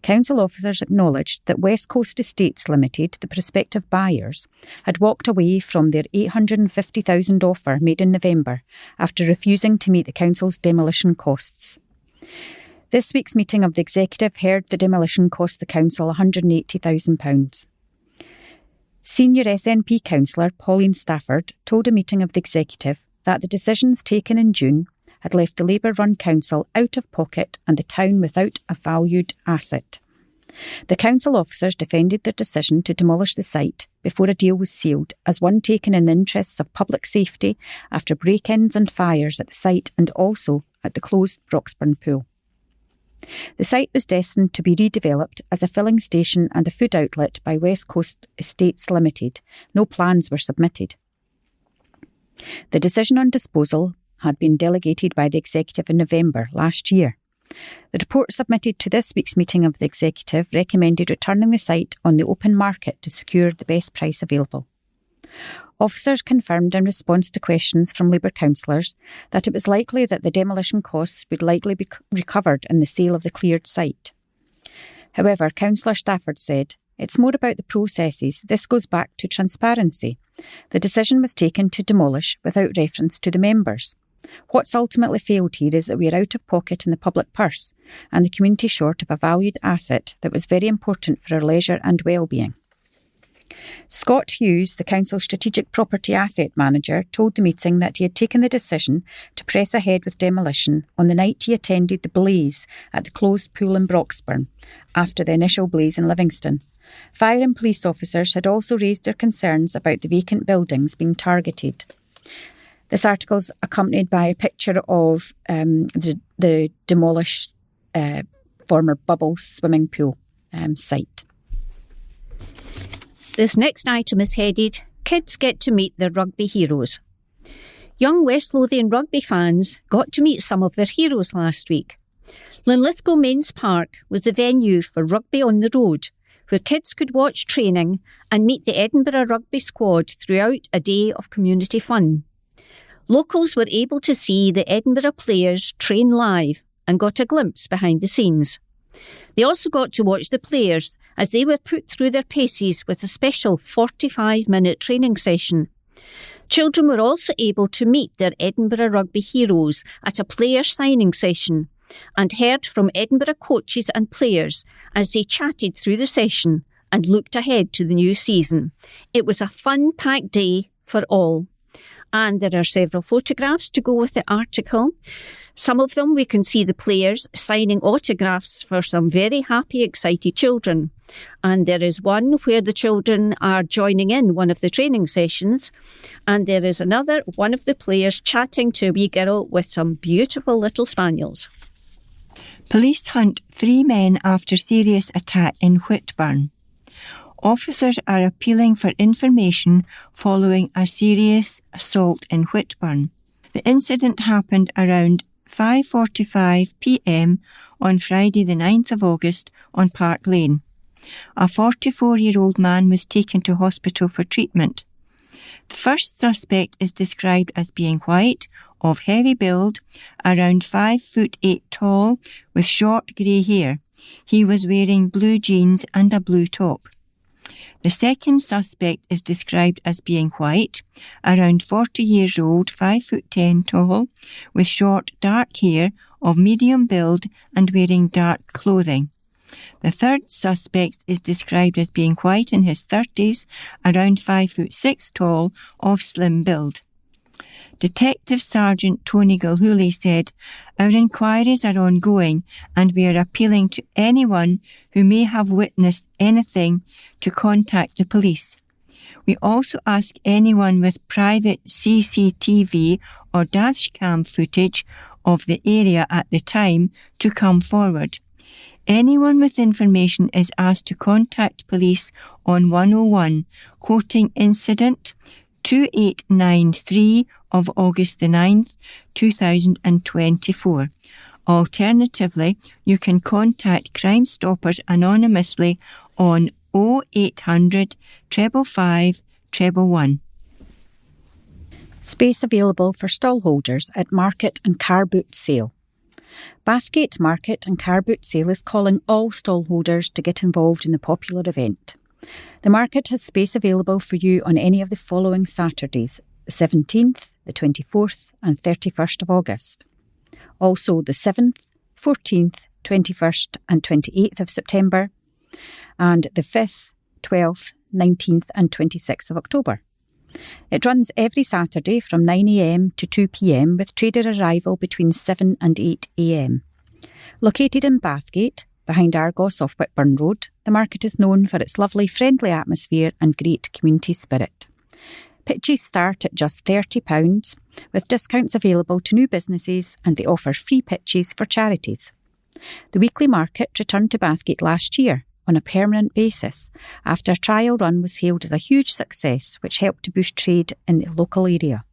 Council officers acknowledged that West Coast Estates Limited, the prospective buyers, had walked away from their $850,000 offer made in November after refusing to meet the council's demolition costs. This week's meeting of the executive heard the demolition cost the council £180,000. Senior SNP councillor Pauline Stafford told a meeting of the executive that the decisions taken in June had left the Labour-run council out of pocket and the town without a valued asset. The council officers defended their decision to demolish the site before a deal was sealed as one taken in the interests of public safety after break-ins and fires at the site and also at the closed Broxburn pool. The site was destined to be redeveloped as a filling station and a food outlet by West Coast Estates Limited. No plans were submitted. The decision on disposal had been delegated by the executive in November last year. The report submitted to this week's meeting of the executive recommended returning the site on the open market to secure the best price available. Officers confirmed in response to questions from Labour councillors that it was likely that the demolition costs would likely be recovered in the sale of the cleared site. However, Councillor Stafford said, "It's more about the processes. This goes back to transparency. The decision was taken to demolish without reference to the members. What's ultimately failed here is that we are out of pocket in the public purse and the community short of a valued asset that was very important for our leisure and well-being." Scott Hughes, the council's strategic property asset manager, told the meeting that he had taken the decision to press ahead with demolition on the night he attended the blaze at the closed pool in Broxburn after the initial blaze in Livingston. Fire and police officers had also raised their concerns about the vacant buildings being targeted. This article is accompanied by a picture of the demolished former Bubbles swimming pool site. This next item is headed, Kids Get to Meet Their Rugby Heroes. Young West Lothian rugby fans got to meet some of their heroes last week. Linlithgow Mains Park was the venue for Rugby on the Road, where kids could watch training and meet the Edinburgh rugby squad throughout a day of community fun. Locals were able to see the Edinburgh players train live and got a glimpse behind the scenes. They also got to watch the players as they were put through their paces with a special 45-minute training session. Children were also able to meet their Edinburgh rugby heroes at a player signing session and heard from Edinburgh coaches and players as they chatted through the session and looked ahead to the new season. It was a fun-packed day for all. And there are several photographs to go with the article. Some of them we can see the players signing autographs for some very happy, excited children. And there is one where the children are joining in one of the training sessions. And there is another, one of the players chatting to a wee girl with some beautiful little spaniels. Police hunt 3 men after serious attack in Whitburn. Officers are appealing for information following a serious assault in Whitburn. The incident happened around 5:45 p.m. on Friday the 9th of August on Park Lane. A 44-year-old man was taken to hospital for treatment. The first suspect is described as being white, of heavy build, around 5 foot 8 tall, with short grey hair. He was wearing blue jeans and a blue top. The second suspect is described as being white, around 40 years old, 5 foot 10 tall, with short dark hair, of medium build and wearing dark clothing. The third suspect is described as being white in his 30s, around 5 foot 6 tall, of slim build. Detective Sergeant Tony Gilhooly said, "Our inquiries are ongoing and we are appealing to anyone who may have witnessed anything to contact the police. We also ask anyone with private CCTV or dashcam footage of the area at the time to come forward. Anyone with information is asked to contact police on 101, quoting incident 2893 of August the 9th, 2024. Alternatively, you can contact Crime Stoppers anonymously on 0800 555 111. Space available for stallholders at market and car boot sale. Bathgate Market and Car Boot Sale is calling all stallholders to get involved in the popular event. The market has space available for you on any of the following Saturdays, the 17th, the 24th and 31st of August. Also the 7th, 14th, 21st and 28th of September, and the 5th, 12th, 19th and 26th of October. It runs every Saturday from 9 a.m. to 2 p.m. with trader arrival between 7 and 8 a.m. Located in Bathgate, behind Argos off Whitburn Road, the market is known for its lovely, friendly atmosphere and great community spirit. Pitches start at just £30, with discounts available to new businesses, and they offer free pitches for charities. The weekly market returned to Bathgate last year on a permanent basis after a trial run was hailed as a huge success, which helped to boost trade in the local area.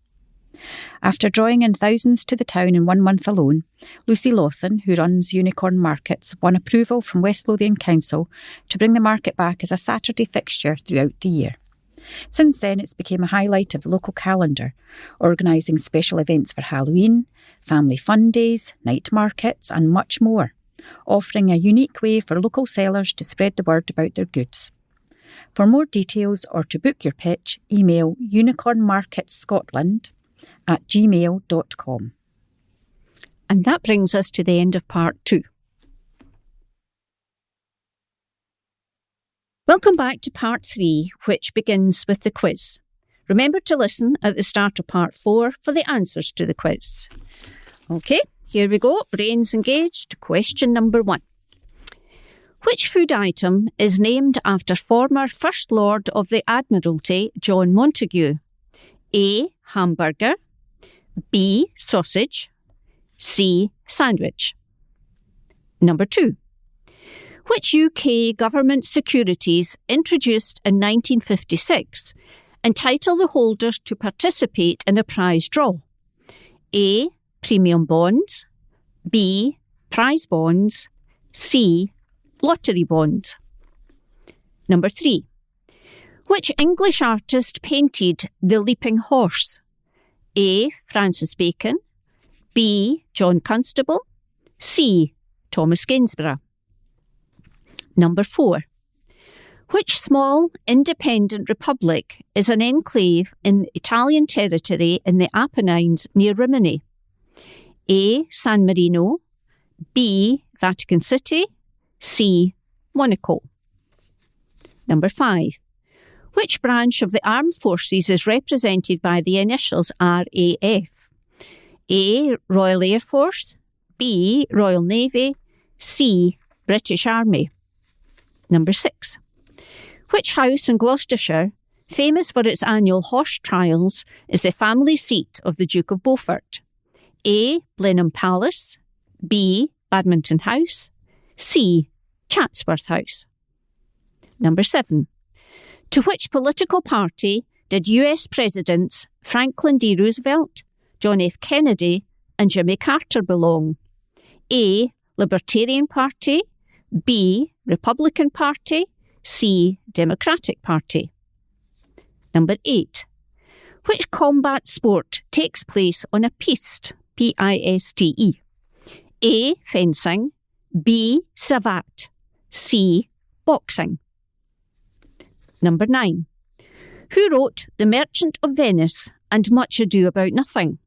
After drawing in thousands to the town in 1 month alone, Lucy Lawson, who runs Unicorn Markets, won approval from West Lothian Council to bring the market back as a Saturday fixture throughout the year. Since then, it's become a highlight of the local calendar, organising special events for Halloween, family fun days, night markets and much more, offering a unique way for local sellers to spread the word about their goods. For more details or to book your pitch, email unicornmarketscotland@gmail.com. And that brings us to the end of part 2. Welcome back to part 3, which begins with the quiz. Remember to listen at the start of part 4 for the answers to the quiz. OK, here we go. Brains engaged. Question number 1. Which food item is named after former First Lord of the Admiralty, John Montagu? A. Hamburger. B. Sausage. C. Sandwich. Number 2. Which UK government securities introduced in 1956 entitle the holders to participate in a prize draw? A. Premium bonds. B. Prize bonds. C. Lottery bonds. Number 3. Which English artist painted The Leaping Horse? A. Francis Bacon. B. John Constable. C. Thomas Gainsborough. Number 4. Which small independent republic is an enclave in Italian territory in the Apennines near Rimini? A. San Marino. B. Vatican City. C. Monaco. Number 5. Which branch of the armed forces is represented by the initials RAF? A. Royal Air Force. B. Royal Navy. C. British Army. Number 6. Which house in Gloucestershire, famous for its annual horse trials, is the family seat of the Duke of Beaufort? A. Blenheim Palace. B. Badminton House. C. Chatsworth House. Number 7. To which political party did US Presidents Franklin D. Roosevelt, John F. Kennedy and Jimmy Carter belong? A. Libertarian Party. B. Republican Party. C. Democratic Party. Number 8. Which combat sport takes place on a piste, P-I-S-T-E? A. Fencing, B. Savate, C. Boxing. Number 9. Who wrote The Merchant of Venice and Much Ado About Nothing?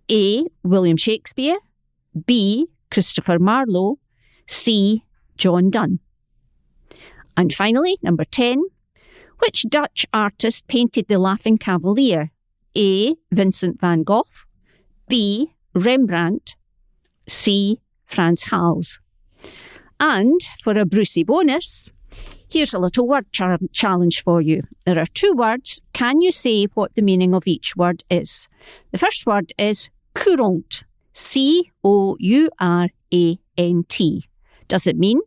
A. William Shakespeare, B. Christopher Marlowe, C. John Donne. And finally, number 10. Which Dutch artist painted the Laughing Cavalier? A. Vincent van Gogh, B. Rembrandt, C. Frans Hals. And for a Brucey bonus, here's a little word challenge for you. There are 2 words. Can you say what the meaning of each word is? The first word is courant, C-O-U-R-A-N-T. Does it mean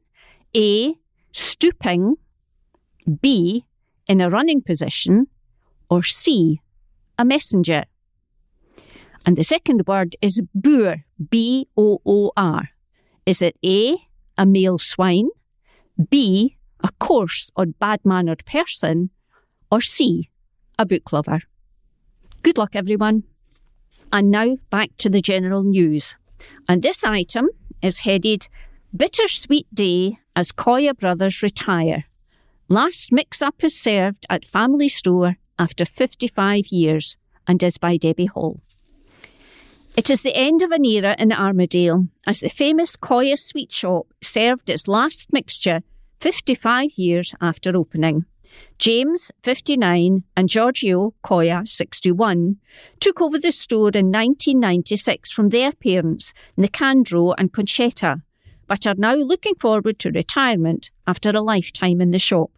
A. stooping, B. in a running position, or C. a messenger? And the second word is boor, B-O-O-R. Is it A. a male swine, B. a coarse or bad-mannered person, or C. a book lover? Good luck, everyone. And now back to the general news. And this item is headed Bittersweet Day as Coya Brothers Retire. Last mix-up is served at family store after 55 years and is by Debbie Hall. It is the end of an era in Armadale as the famous Coya sweet shop served its last mixture 55 years after opening. James, 59, and Giorgio, Coya, 61, took over the store in 1996 from their parents, Nicandro and Concetta, but are now looking forward to retirement after a lifetime in the shop.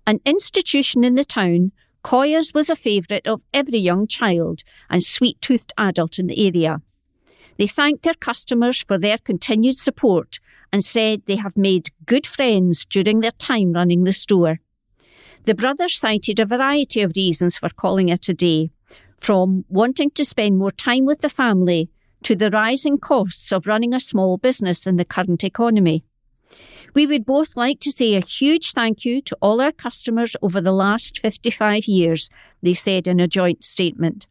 An institution in the town, Coya's was a favourite of every young child and sweet-toothed adult in the area. They thanked their customers for their continued support and said they have made good friends during their time running the store. The brothers cited a variety of reasons for calling it a day, from wanting to spend more time with the family to the rising costs of running a small business in the current economy. We would both like to say a huge thank you to all our customers over the last 55 years, they said in a joint statement.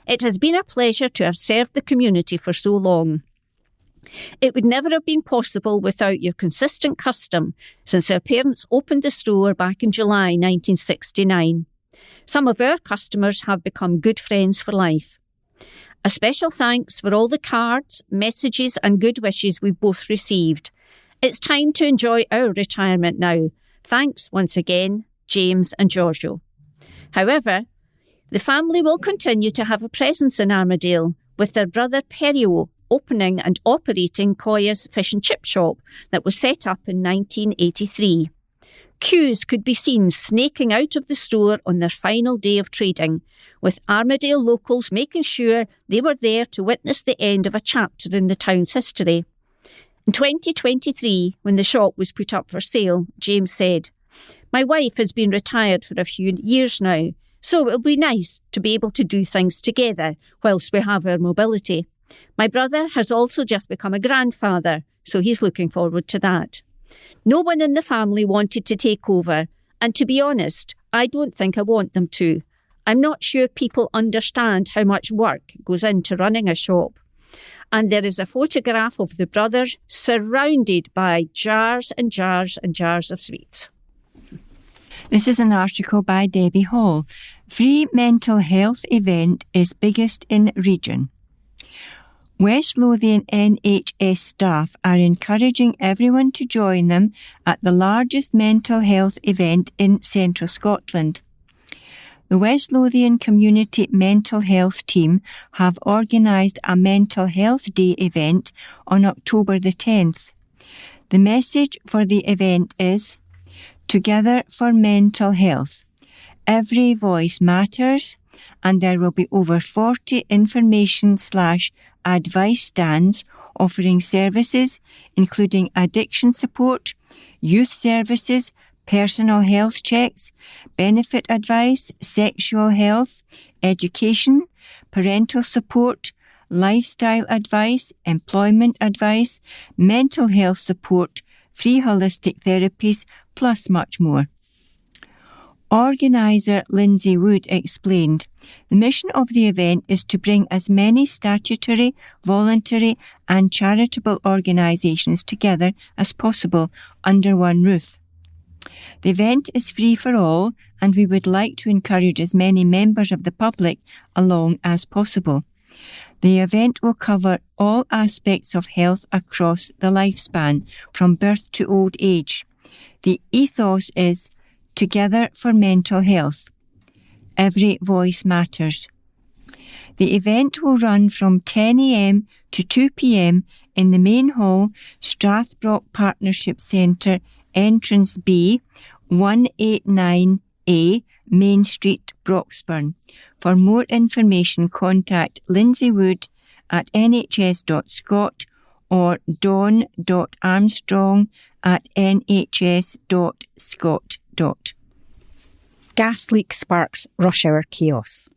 It has been a pleasure to have served the community for so long. It would never have been possible without your consistent custom since our parents opened the store back in July 1969. Some of our customers have become good friends for life. A special thanks for all the cards, messages and good wishes we've both received. It's time to enjoy our retirement now. Thanks once again, James and Giorgio. However, the family will continue to have a presence in Armadale with their brother Perio opening and operating Coya's fish and chip shop that was set up in 1983. Queues could be seen snaking out of the store on their final day of trading, with Armadale locals making sure they were there to witness the end of a chapter in the town's history. In 2023, when the shop was put up for sale, James said, "My wife has been retired for a few years now, so it'll be nice to be able to do things together whilst we have our mobility. My brother has also just become a grandfather, so he's looking forward to that. No one in the family wanted to take over, and to be honest, I don't think I want them to. I'm not sure people understand how much work goes into running a shop." And there is a photograph of the brothers surrounded by jars and jars and jars of sweets. This is an article by Debbie Hall. Free mental health event is biggest in region. West Lothian NHS staff are encouraging everyone to join them at the largest mental health event in central Scotland. The West Lothian Community Mental Health Team have organised a Mental Health Day event on October the 10th. The message for the event is Together for Mental Health. Every voice matters, and there will be over 40 information/advice stands offering services including addiction support, youth services, personal health checks, benefit advice, sexual health, education, parental support, lifestyle advice, employment advice, mental health support, free holistic therapies, plus much more. Organiser Lindsay Wood explained, the mission of the event is to bring as many statutory, voluntary and charitable organisations together as possible under one roof. The event is free for all and we would like to encourage as many members of the public along as possible. The event will cover all aspects of health across the lifespan, from birth to old age. The ethos is Together for Mental Health. Every voice matters. The event will run from 10 a.m. to 2 p.m. in the main hall, Strathbrock Partnership Centre, Entrance B, 189A, Main Street, Broxburn. For more information, contact Lindsay Wood at nhs.scot or dawn.armstrong@nhs.scot. Gas leak sparks rush hour chaos.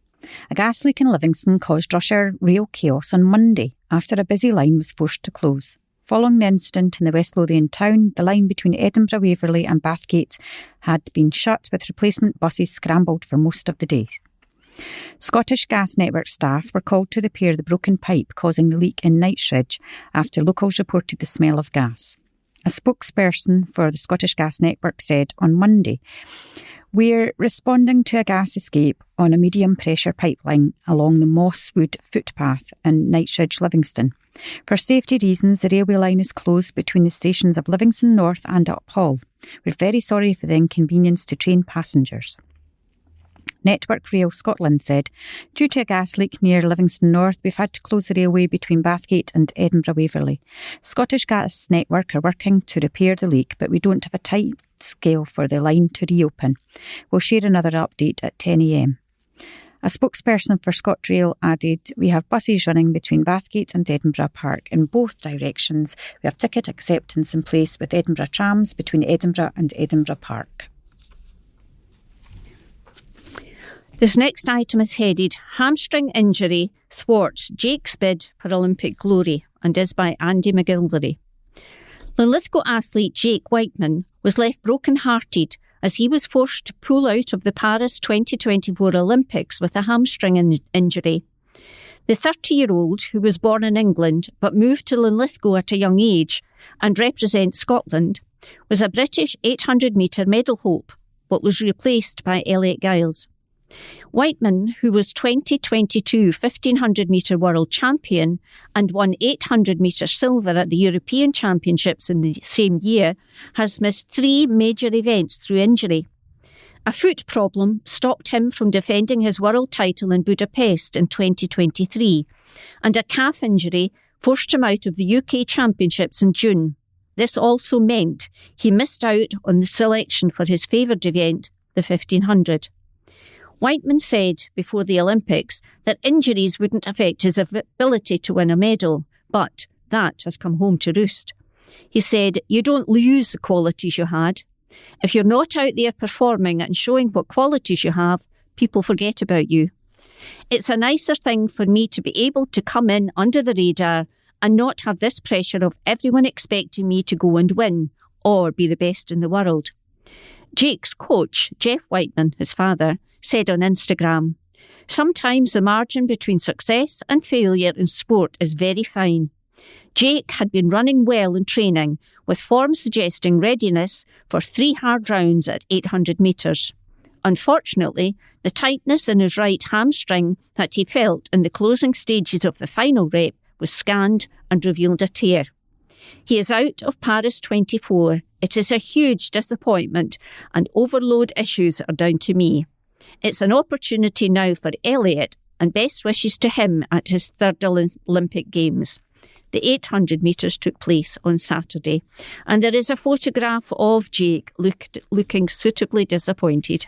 A gas leak in Livingston caused rush hour rail chaos on Monday after a busy line was forced to close. Following the incident in the West Lothian town, the line between Edinburgh, Waverley and Bathgate had been shut with replacement buses scrambled for most of the day. Scottish Gas Network staff were called to repair the broken pipe causing the leak in Knightsbridge after locals reported the smell of gas. A spokesperson for the Scottish Gas Network said on Monday, "We're responding to a gas escape on a medium pressure pipeline along the Mosswood footpath in Knightsbridge, Livingston. For safety reasons, the railway line is closed between the stations of Livingston North and Uphall. We're very sorry for the inconvenience to train passengers." Network Rail Scotland said, "Due to a gas leak near Livingston North, we've had to close the railway between Bathgate and Edinburgh Waverley. Scottish Gas Network are working to repair the leak, but we don't have a time scale for the line to reopen. We'll share another update at 10 a.m. A spokesperson for ScotRail added, "We have buses running between Bathgate and Edinburgh Park in both directions. We have ticket acceptance in place with Edinburgh trams between Edinburgh and Edinburgh Park." This next item is headed Hamstring Injury Thwarts Jake's Bid for Olympic Glory and is by Andy McGilvery. Linlithgow athlete Jake Whiteman was left broken-hearted as he was forced to pull out of the Paris 2024 Olympics with a hamstring injury. The 30-year-old, who was born in England but moved to Linlithgow at a young age and represents Scotland, was a British 800-metre medal hope but was replaced by Elliot Giles. Whiteman, who was 2022 1500-metre world champion and won 800-metre silver at the European Championships in the same year, has missed 3 major events through injury. A foot problem stopped him from defending his world title in Budapest in 2023, and a calf injury forced him out of the UK Championships in June. This also meant he missed out on the selection for his favoured event, the 1500. Whiteman said before the Olympics that injuries wouldn't affect his ability to win a medal, but that has come home to roost. He said, "You don't lose the qualities you had. If you're not out there performing and showing what qualities you have, people forget about you. It's a nicer thing for me to be able to come in under the radar and not have this pressure of everyone expecting me to go and win or be the best in the world." Jake's coach, Jeff Whiteman, his father, said on Instagram, "Sometimes the margin between success and failure in sport is very fine. Jake had been running well in training, with form suggesting readiness for 3 hard rounds at 800 metres. Unfortunately, the tightness in his right hamstring that he felt in the closing stages of the final rep was scanned and revealed a tear. He is out of Paris 24. It is a huge disappointment and overload issues are down to me. It's an opportunity now for Elliot and best wishes to him at his 3rd Olympic Games." The 800 metres took place on Saturday, and there is a photograph of Jake looking suitably disappointed.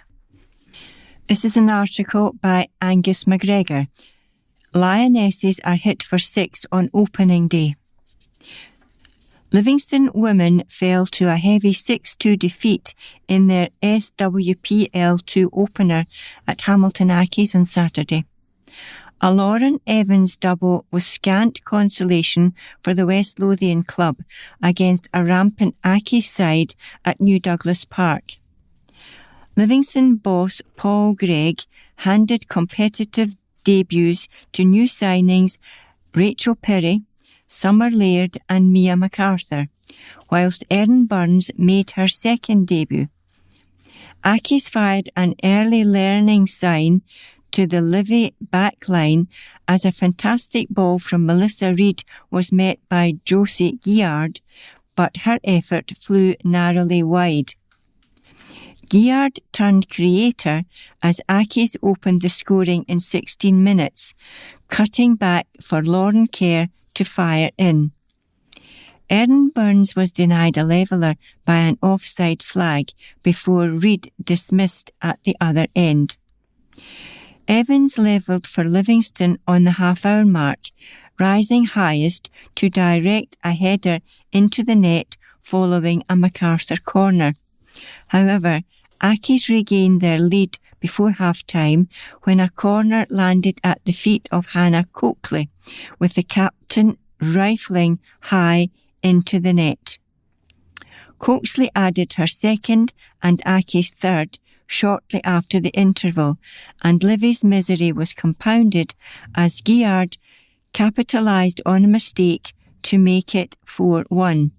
This is an article by Angus McGregor. Lionesses are hit for 6 on opening day. Livingston women fell to a heavy 6-2 defeat in their SWPL2 opener at Hamilton Accies on Saturday. A Lauren Evans double was scant consolation for the West Lothian club against a rampant Accies side at New Douglas Park. Livingston boss Paul Gregg handed competitive debuts to new signings Rachel Perry, Summer Laird and Mia MacArthur, whilst Erin Burns made her second debut. Aki's fired an early learning sign to the Livy backline as a fantastic ball from Melissa Reid was met by Josie Giard, but her effort flew narrowly wide. Giard turned creator as Aki's opened the scoring in 16 minutes, cutting back for Lauren Kerr to fire in. Erin Burns was denied a leveller by an offside flag before Reid dismissed at the other end. Evans levelled for Livingston on the half-hour mark, rising highest to direct a header into the net following a MacArthur corner. However, Aki's regained their lead before half-time when a corner landed at the feet of Hannah Coakley, with the captain rifling high into the net. Coakley added her second and Aki's third shortly after the interval, and Livy's misery was compounded as Giard capitalised on a mistake to make it 4-1.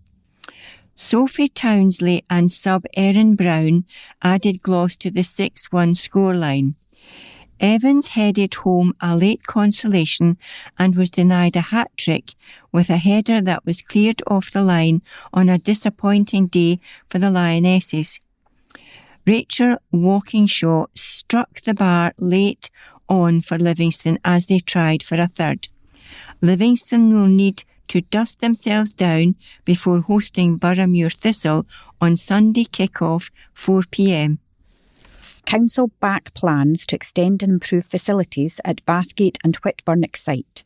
Sophie Townsley and sub Erin Brown added gloss to the 6-1 scoreline. Evans headed home a late consolation and was denied a hat-trick with a header that was cleared off the line on a disappointing day for the Lionesses. Rachel Walkingshaw struck the bar late on for Livingston as they tried for a third. Livingston will need to dust themselves down before hosting Boroughmuir Thistle on Sunday kick-off 4 p.m. Council back plans to extend and improve facilities at Bathgate and Whitburn Excite.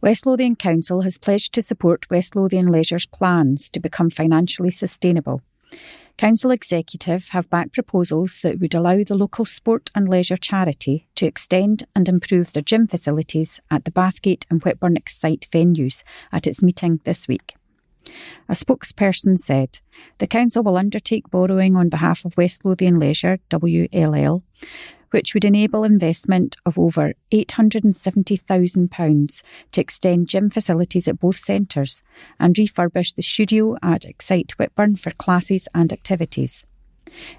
West Lothian Council has pledged to support West Lothian Leisure's plans to become financially sustainable. Council Executive have backed proposals that would allow the local sport and leisure charity to extend and improve their gym facilities at the Bathgate and Whitburn Excite venues at its meeting this week. A spokesperson said, the Council will undertake borrowing on behalf of West Lothian Leisure, WLL, which would enable investment of over £870,000 to extend gym facilities at both centres and refurbish the studio at Excite Whitburn for classes and activities.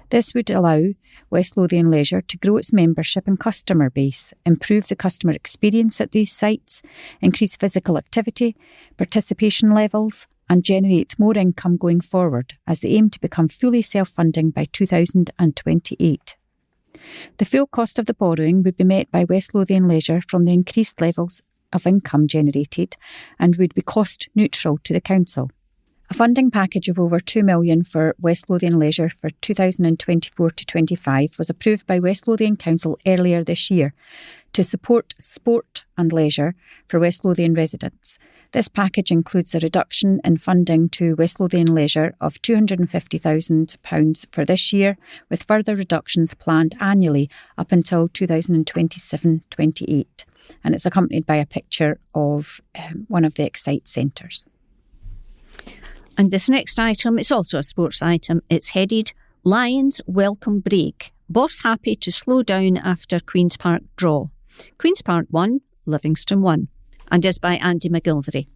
This would allow West Lothian Leisure to grow its membership and customer base, improve the customer experience at these sites, increase physical activity, participation levels, and generate more income going forward as they aim to become fully self-funding by 2028. The full cost of the borrowing would be met by West Lothian Leisure from the increased levels of income generated and would be cost neutral to the Council. A funding package of over $2 million for West Lothian Leisure for 2024-25 was approved by West Lothian Council earlier this year to support sport and leisure for West Lothian residents. This package includes a reduction in funding to West Lothian Leisure of £250,000 for this year, with further reductions planned annually up until 2027-28. And it's accompanied by a picture of one of the Excite centres. And this next item is also a sports item. It's headed, Lions Welcome Break. Boss happy to slow down after Queen's Park draw. Queen's Park 1, Livingston 1, and is by Andy McGilvery.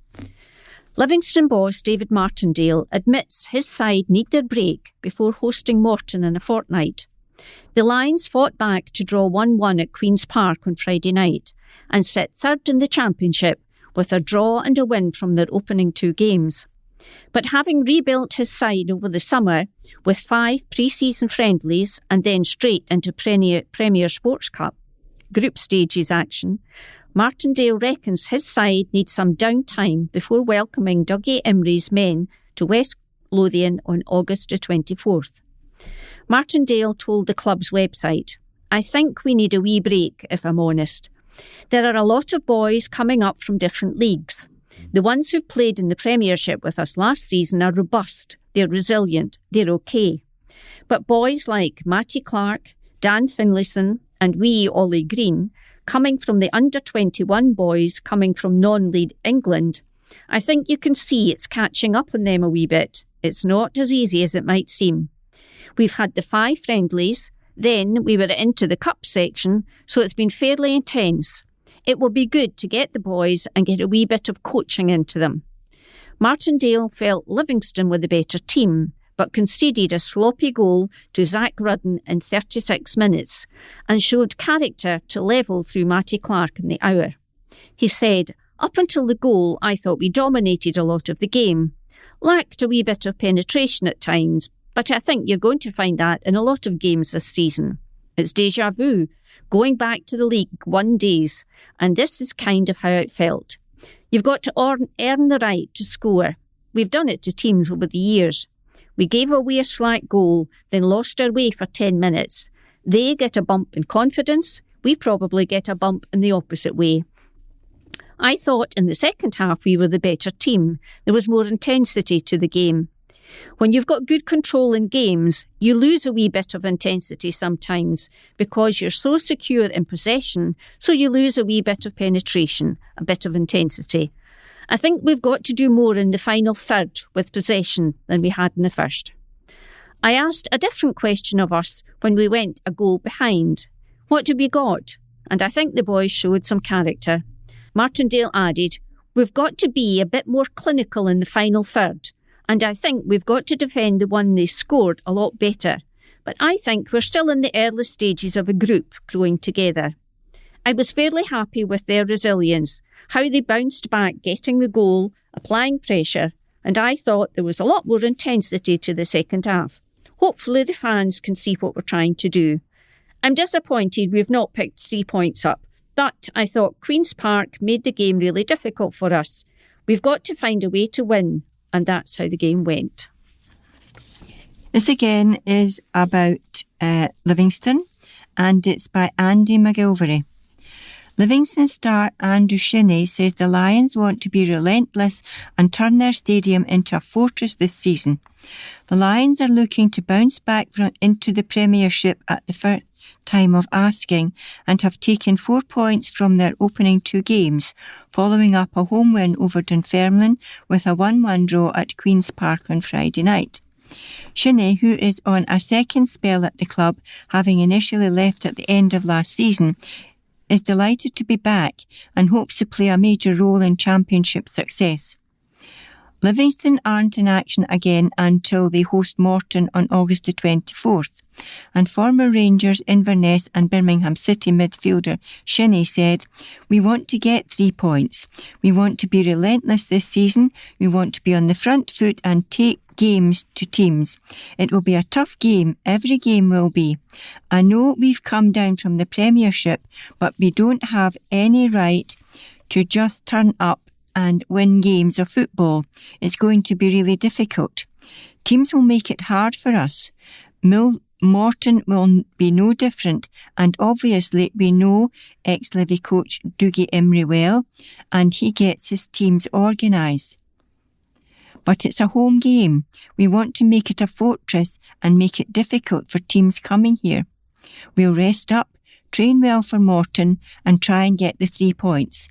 Livingston boss David Martindale admits his side need their break before hosting Morton in a fortnight. The Lions fought back to draw 1-1 at Queen's Park on Friday night and set third in the championship with a draw and a win from their opening 2 games. But having rebuilt his side over the summer with 5 pre-season friendlies and then straight into Premier Sports Cup group stages action, Martindale reckons his side needs some downtime before welcoming Dougie Imrie's men to West Lothian on August the 24th. Martindale told the club's website, I think we need a wee break, if I'm honest. There are a lot of boys coming up from different leagues. The ones who played in the Premiership with us last season are robust, they're resilient, they're okay. But boys like Matty Clark, Dan Finlayson and wee Ollie Green, coming from the under-21 boys coming from non-league England, I think you can see it's catching up on them a wee bit. It's not as easy as it might seem. We've had the 5 friendlies, then we were into the cup section, so it's been fairly intense. It will be good to get the boys and get a wee bit of coaching into them. Martindale felt Livingston were the better team, but conceded a sloppy goal to Zach Rudden in 36 minutes and showed character to level through Matty Clark in the hour. He said, "Up until the goal, I thought we dominated a lot of the game. Lacked a wee bit of penetration at times, but I think you're going to find that in a lot of games this season. It's déjà vu, going back to the League One days, and this is kind of how it felt. You've got to earn the right to score. We've done it to teams over the years. We gave away a slack goal, then lost our way for 10 minutes. They get a bump in confidence, we probably get a bump in the opposite way. I thought in the second half we were the better team. There was more intensity to the game. When you've got good control in games, you lose a wee bit of intensity sometimes because you're so secure in possession, so you lose a wee bit of penetration, a bit of intensity. I think we've got to do more in the final third with possession than we had in the first." I asked a different question of us when we went a goal behind. What have we got? And I think the boys showed some character. Martindale added, "We've got to be a bit more clinical in the final third, and I think we've got to defend the one they scored a lot better. But I think we're still in the early stages of a group growing together." I was fairly happy with their resilience, how they bounced back getting the goal, applying pressure, and I thought there was a lot more intensity to the second half. Hopefully the fans can see what we're trying to do. I'm disappointed we've not picked 3 points up, but I thought Queen's Park made the game really difficult for us. We've got to find a way to win, and that's how the game went. This again is about Livingston, and it's by Andy McGilvery. Livingston star Andrew Shinney says the Lions want to be relentless and turn their stadium into a fortress this season. The Lions are looking to bounce back into the Premiership at the first time of asking and have taken 4 points from their opening 2 games, following up a home win over Dunfermline with a 1-1 draw at Queen's Park on Friday night. Shinney, who is on a second spell at the club, having initially left at the end of last season, is delighted to be back and hopes to play a major role in Championship success. Livingston aren't in action again until they host Morton on August the 24th, and former Rangers, Inverness and Birmingham City midfielder Shinney said, "We want to get 3 points. We want to be relentless this season. We want to be on the front foot and take games to teams. It will be a tough game, every game will be. I know we've come down from the Premiership, but we don't have any right to just turn up and win games of football. It's going to be really difficult. Teams will make it hard for us. Morton will be no different, and obviously we know ex-Livy coach Dougie Imrie well, and he gets his teams organised. But it's a home game. We want to make it a fortress and make it difficult for teams coming here. We'll rest up, train well for Morton and try and get the 3 points."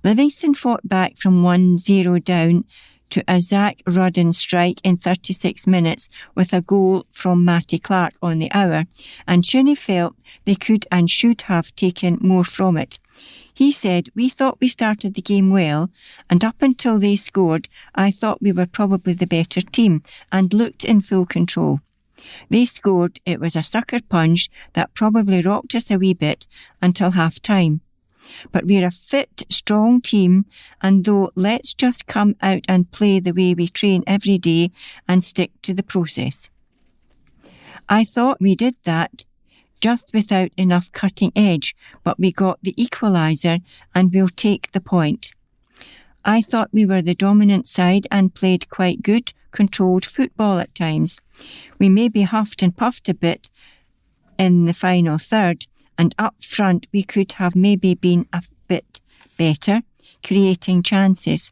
Livingston fought back from 1-0 down to a Zach Rudden strike in 36 minutes with a goal from Matty Clark on the hour, and Shinney felt they could and should have taken more from it. He said, "We thought we started the game well, and up until they scored, I thought we were probably the better team and looked in full control. They scored, it was a sucker punch that probably rocked us a wee bit until half-time. But we're a fit, strong team, and though let's just come out and play the way we train every day and stick to the process. I thought we did that, just without enough cutting edge, but we got the equaliser and we'll take the point. I thought we were the dominant side and played quite good, controlled football at times. We maybe huffed and puffed a bit in the final third, and up front we could have maybe been a bit better, creating chances.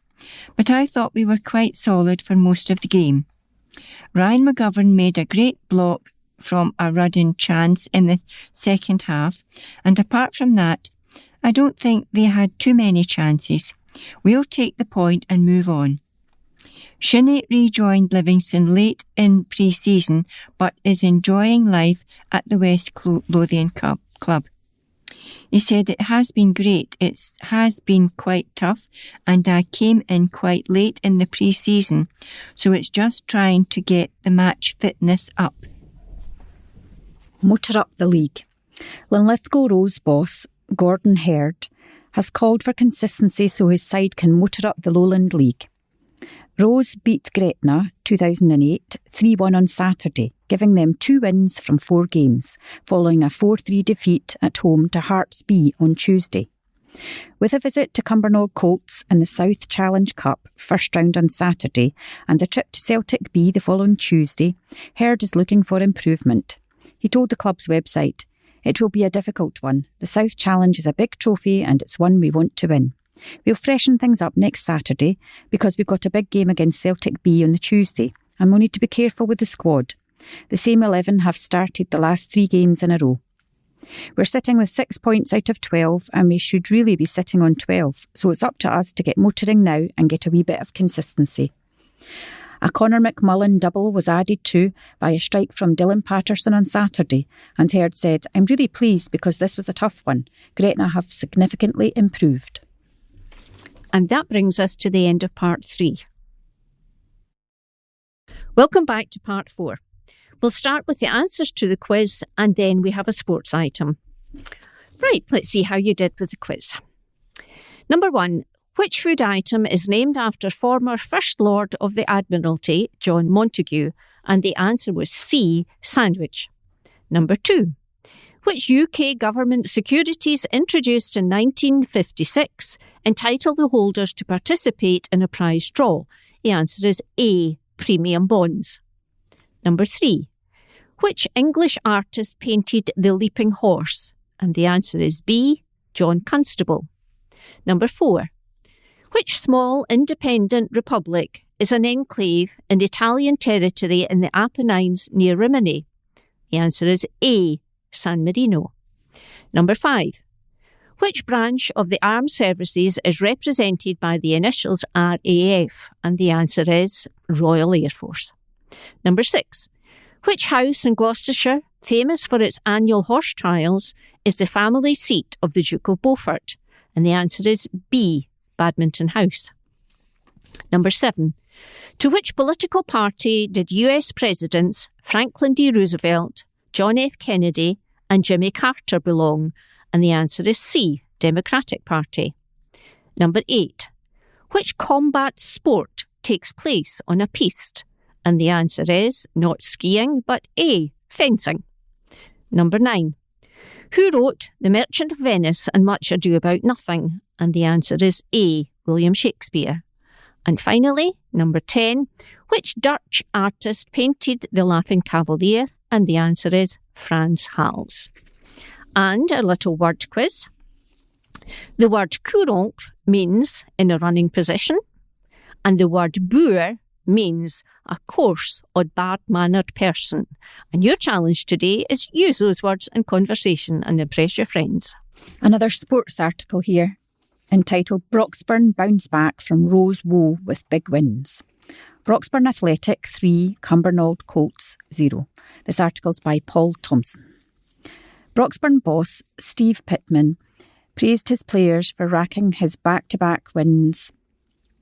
But I thought we were quite solid for most of the game. Ryan McGovern made a great block from a Rudden chance in the second half, and apart from that, I don't think they had too many chances. We'll take the point and move on." Shinnie rejoined Livingston late in pre-season but is enjoying life at the West Lothian Club. He said, "It has been great. It has been quite tough and I came in quite late in the pre-season, so it's just trying to get the match fitness up." Motor up the league. Linlithgow Rose boss Gordon Herd has called for consistency so his side can motor up the Lowland League. Rose beat Gretna 2008 3-1 on Saturday, giving them 2 wins from 4 games, following a 4-3 defeat at home to Hearts B on Tuesday. With a visit to Cumbernauld Colts in the South Challenge Cup first round on Saturday and a trip to Celtic B the following Tuesday, Herd is looking for improvement. He told the club's website, "It will be a difficult one. The South Challenge is a big trophy and it's one we want to win. We'll freshen things up next Saturday because we've got a big game against Celtic B on the Tuesday and we'll need to be careful with the squad. The same 11 have started the last 3 games in a row. We're sitting with 6 points out of 12 and we should really be sitting on 12, so it's up to us to get motoring now and get a wee bit of consistency." A Conor McMullen double was added to by a strike from Dylan Patterson on Saturday, and Herd said, "I'm really pleased because this was a tough one. Gretna have significantly improved." And that brings us to the end of part 3. Welcome back to part 4. We'll start with the answers to the quiz and then we have a sports item. Right, let's see how you did with the quiz. Number 1. Which food item is named after former First Lord of the Admiralty, John Montagu? And the answer was C, sandwich. Number 2. Which UK government securities introduced in 1956 entitle the holders to participate in a prize draw? The answer is A, premium bonds. Number 3. Which English artist painted The Leaping Horse? And the answer is B, John Constable. Number 4. Which small independent republic is an enclave in Italian territory in the Apennines near Rimini? The answer is A, San Marino. Number 5. Which branch of the armed services is represented by the initials RAF? And the answer is Royal Air Force. Number 6. Which house in Gloucestershire, famous for its annual horse trials, is the family seat of the Duke of Beaufort? And the answer is B, Badminton House. Number 7. To which political party did US Presidents Franklin D. Roosevelt, John F. Kennedy and Jimmy Carter belong? And the answer is C, Democratic Party. Number 8. Which combat sport takes place on a piste? And the answer is not skiing, but A, fencing. Number 9. Who wrote The Merchant of Venice and Much Ado About Nothing? And the answer is A, William Shakespeare. And finally, number 10. Which Dutch artist painted The Laughing Cavalier? And the answer is Frans Hals. And a little word quiz. The word courant means in a running position, and the word boor means a coarse or bad-mannered person. And your challenge today is use those words in conversation and impress your friends. Another sports article here, entitled Broxburn Bounce Back from Rose Woe with Big Wins. Broxburn Athletic 3, Cumbernauld Colts 0. This article's by Paul Thompson. Broxburn boss Steve Pittman praised his players for racking his back-to-back wins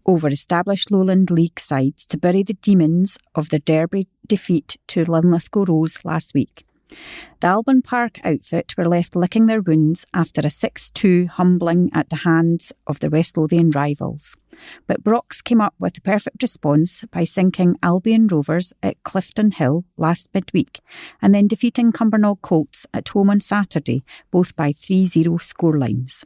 over established Lowland League sides to bury the demons of their derby defeat to Linlithgow Rose last week. The Alban Park outfit were left licking their wounds after a 6-2 humbling at the hands of the West Lothian rivals. But Brox came up with the perfect response by sinking Albion Rovers at Clifton Hill last midweek and then defeating Cumbernauld Colts at home on Saturday, both by 3-0 scorelines.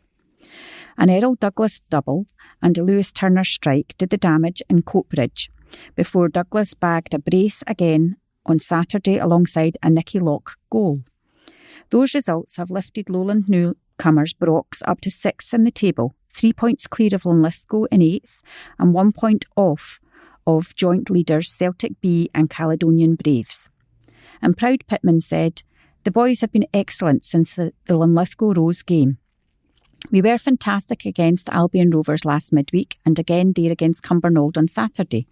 An Errol Douglas double and a Lewis Turner strike did the damage in Coatbridge before Douglas bagged a brace again on Saturday alongside a Nicky Lock goal. Those results have lifted Lowland newcomers Brox up to 6th in the table, 3 points clear of Linlithgow in 8th and 1 point off of joint leaders Celtic B and Caledonian Braves. And proud Pittman said, "The boys have been excellent since the Linlithgow Rose game. We were fantastic against Albion Rovers last midweek and again there against Cumbernauld on Saturday.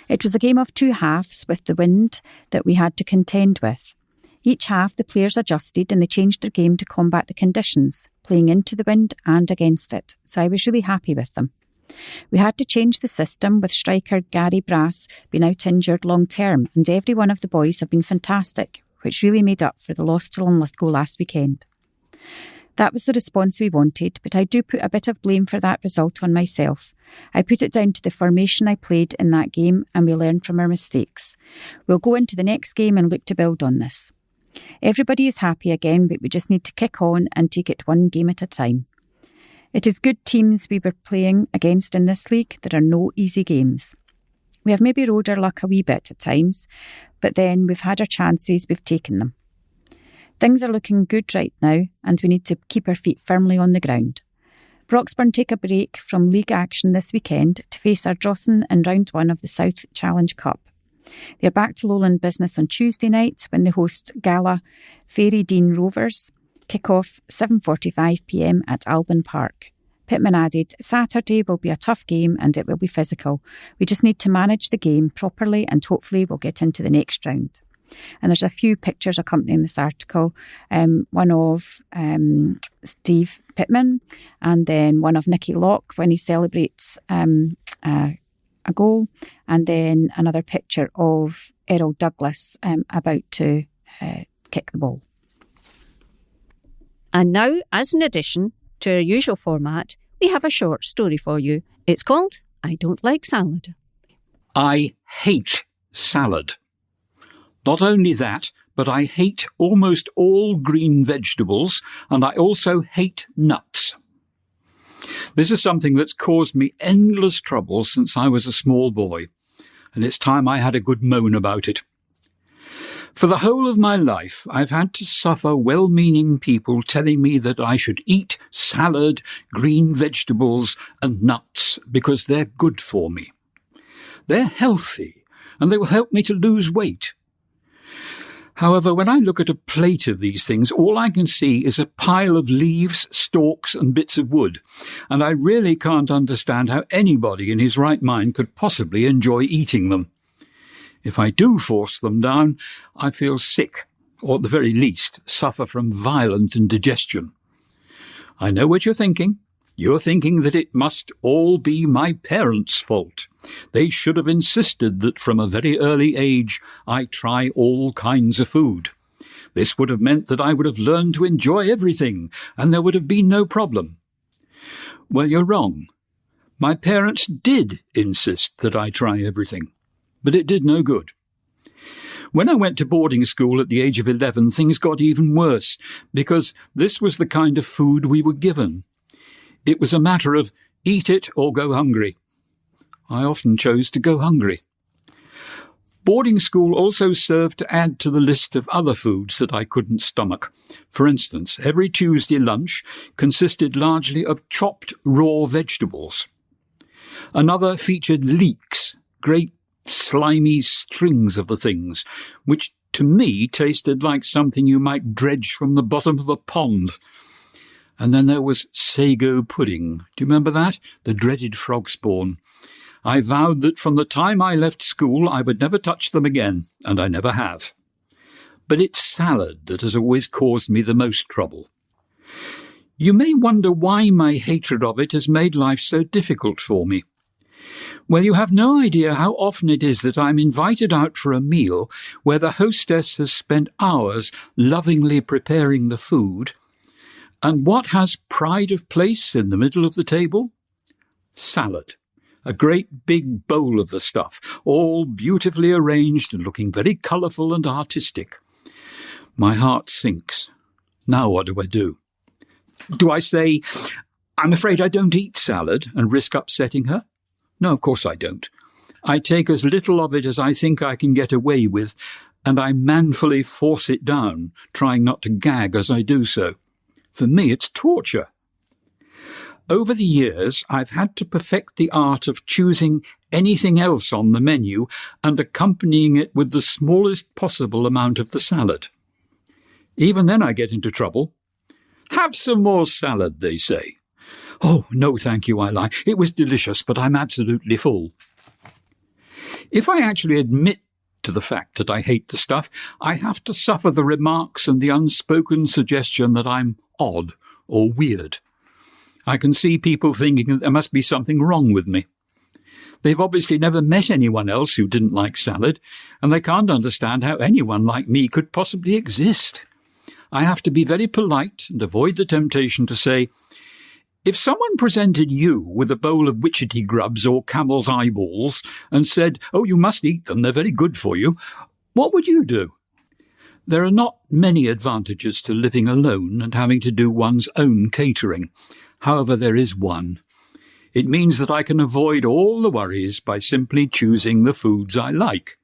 It was a game of two halves with the wind that we had to contend with. Each half the players adjusted and they changed their game to combat the conditions, playing into the wind and against it, so I was really happy with them. We had to change the system with striker Gary Brass being out injured long term, and every one of the boys have been fantastic, which really made up for the loss to Linlithgow last weekend. That was the response we wanted, but I do put a bit of blame for that result on myself. I put it down to the formation I played in that game and we learned from our mistakes. We'll go into the next game and look to build on this. Everybody is happy again, but we just need to kick on and take it one game at a time. It is good teams we were playing against in this league. There are no easy games. We have maybe rode our luck a wee bit at times, but then we've had our chances, we've taken them. Things are looking good right now and we need to keep our feet firmly on the ground. Broxburn take a break from league action this weekend to face Ardrossan in round 1 of the South Challenge Cup. They are back to Lowland business on Tuesday night when they host Gala Fairy Dean Rovers. Kick-off 7:45pm at Alban Park. Pittman added, Saturday will be a tough game and it will be physical. We just need to manage the game properly and hopefully we'll get into the next round. And there's a few pictures accompanying this article. One of Steve Pittman and then one of Nicky Locke when he celebrates a goal, and then another picture of Errol Douglas about to kick the ball. And now, as an addition to our usual format, we have a short story for you. It's called I Don't Like Salad. I hate salad. Not only that, but I hate almost all green vegetables, and I also hate nuts. This is something that's caused me endless trouble since I was a small boy, and it's time I had a good moan about it. For the whole of my life, I've had to suffer well-meaning people telling me that I should eat salad, green vegetables, and nuts because they're good for me. They're healthy, and they will help me to lose weight. However, when I look at a plate of these things, all I can see is a pile of leaves, stalks, and bits of wood, and I really can't understand how anybody in his right mind could possibly enjoy eating them. If I do force them down, I feel sick, or at the very least, suffer from violent indigestion. I know what you're thinking. You're thinking that it must all be my parents' fault. They should have insisted that from a very early age I try all kinds of food. This would have meant that I would have learned to enjoy everything, and there would have been no problem. Well, you're wrong. My parents did insist that I try everything, but it did no good. When I went to boarding school at the age of 11, things got even worse, because this was the kind of food we were given. It was a matter of eat it or go hungry. I often chose to go hungry. Boarding school also served to add to the list of other foods that I couldn't stomach. For instance, every Tuesday lunch consisted largely of chopped raw vegetables. Another featured leeks, great slimy strings of the things, which to me tasted like something you might dredge from the bottom of a pond. And then there was sago pudding. Do you remember that? The dreaded frog spawn. I vowed that from the time I left school I would never touch them again, and I never have. But it's salad that has always caused me the most trouble. You may wonder why my hatred of it has made life so difficult for me. Well, you have no idea how often it is that I'm invited out for a meal where the hostess has spent hours lovingly preparing the food. And what has pride of place in the middle of the table? Salad. A great big bowl of the stuff, all beautifully arranged and looking very colourful and artistic. My heart sinks. Now what do? Do I say, I'm afraid I don't eat salad and risk upsetting her? No, of course I don't. I take as little of it as I think I can get away with, and I manfully force it down, trying not to gag as I do so. For me, it's torture. Over the years, I've had to perfect the art of choosing anything else on the menu and accompanying it with the smallest possible amount of the salad. Even then I get into trouble. Have some more salad, they say. Oh, no, thank you, I lie. It was delicious, but I'm absolutely full. If I actually admit to the fact that I hate the stuff, I have to suffer the remarks and the unspoken suggestion that I'm odd or weird. I can see people thinking that there must be something wrong with me. They've obviously never met anyone else who didn't like salad, and they can't understand how anyone like me could possibly exist. I have to be very polite and avoid the temptation to say, if someone presented you with a bowl of witchetty grubs or camel's eyeballs and said, oh, you must eat them, they're very good for you, what would you do? There are not many advantages to living alone and having to do one's own catering. However, there is one. It means that I can avoid all the worries by simply choosing the foods I like.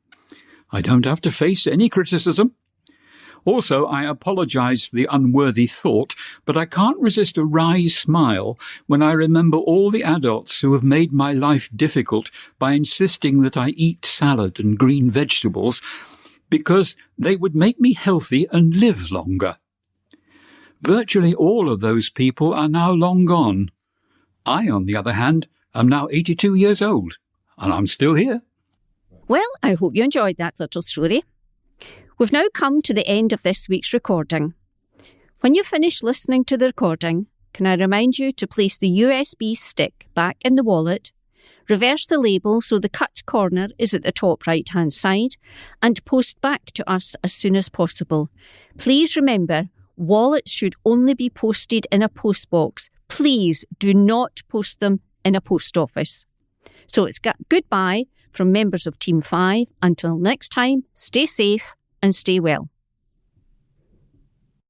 I don't have to face any criticism. Also, I apologise for the unworthy thought, but I can't resist a wry smile when I remember all the adults who have made my life difficult by insisting that I eat salad and green vegetables because they would make me healthy and live longer. Virtually all of those people are now long gone. I, on the other hand, am now 82 years old, and I'm still here. Well, I hope you enjoyed that little story. We've now come to the end of this week's recording. When you finish listening to the recording, can I remind you to place the USB stick back in the wallet, reverse the label so the cut corner is at the top right-hand side, and post back to us as soon as possible. Please remember, wallets should only be posted in a postbox. Please do not post them in a post office. So it's goodbye from members of Team 5. Until next time, stay safe and stay well.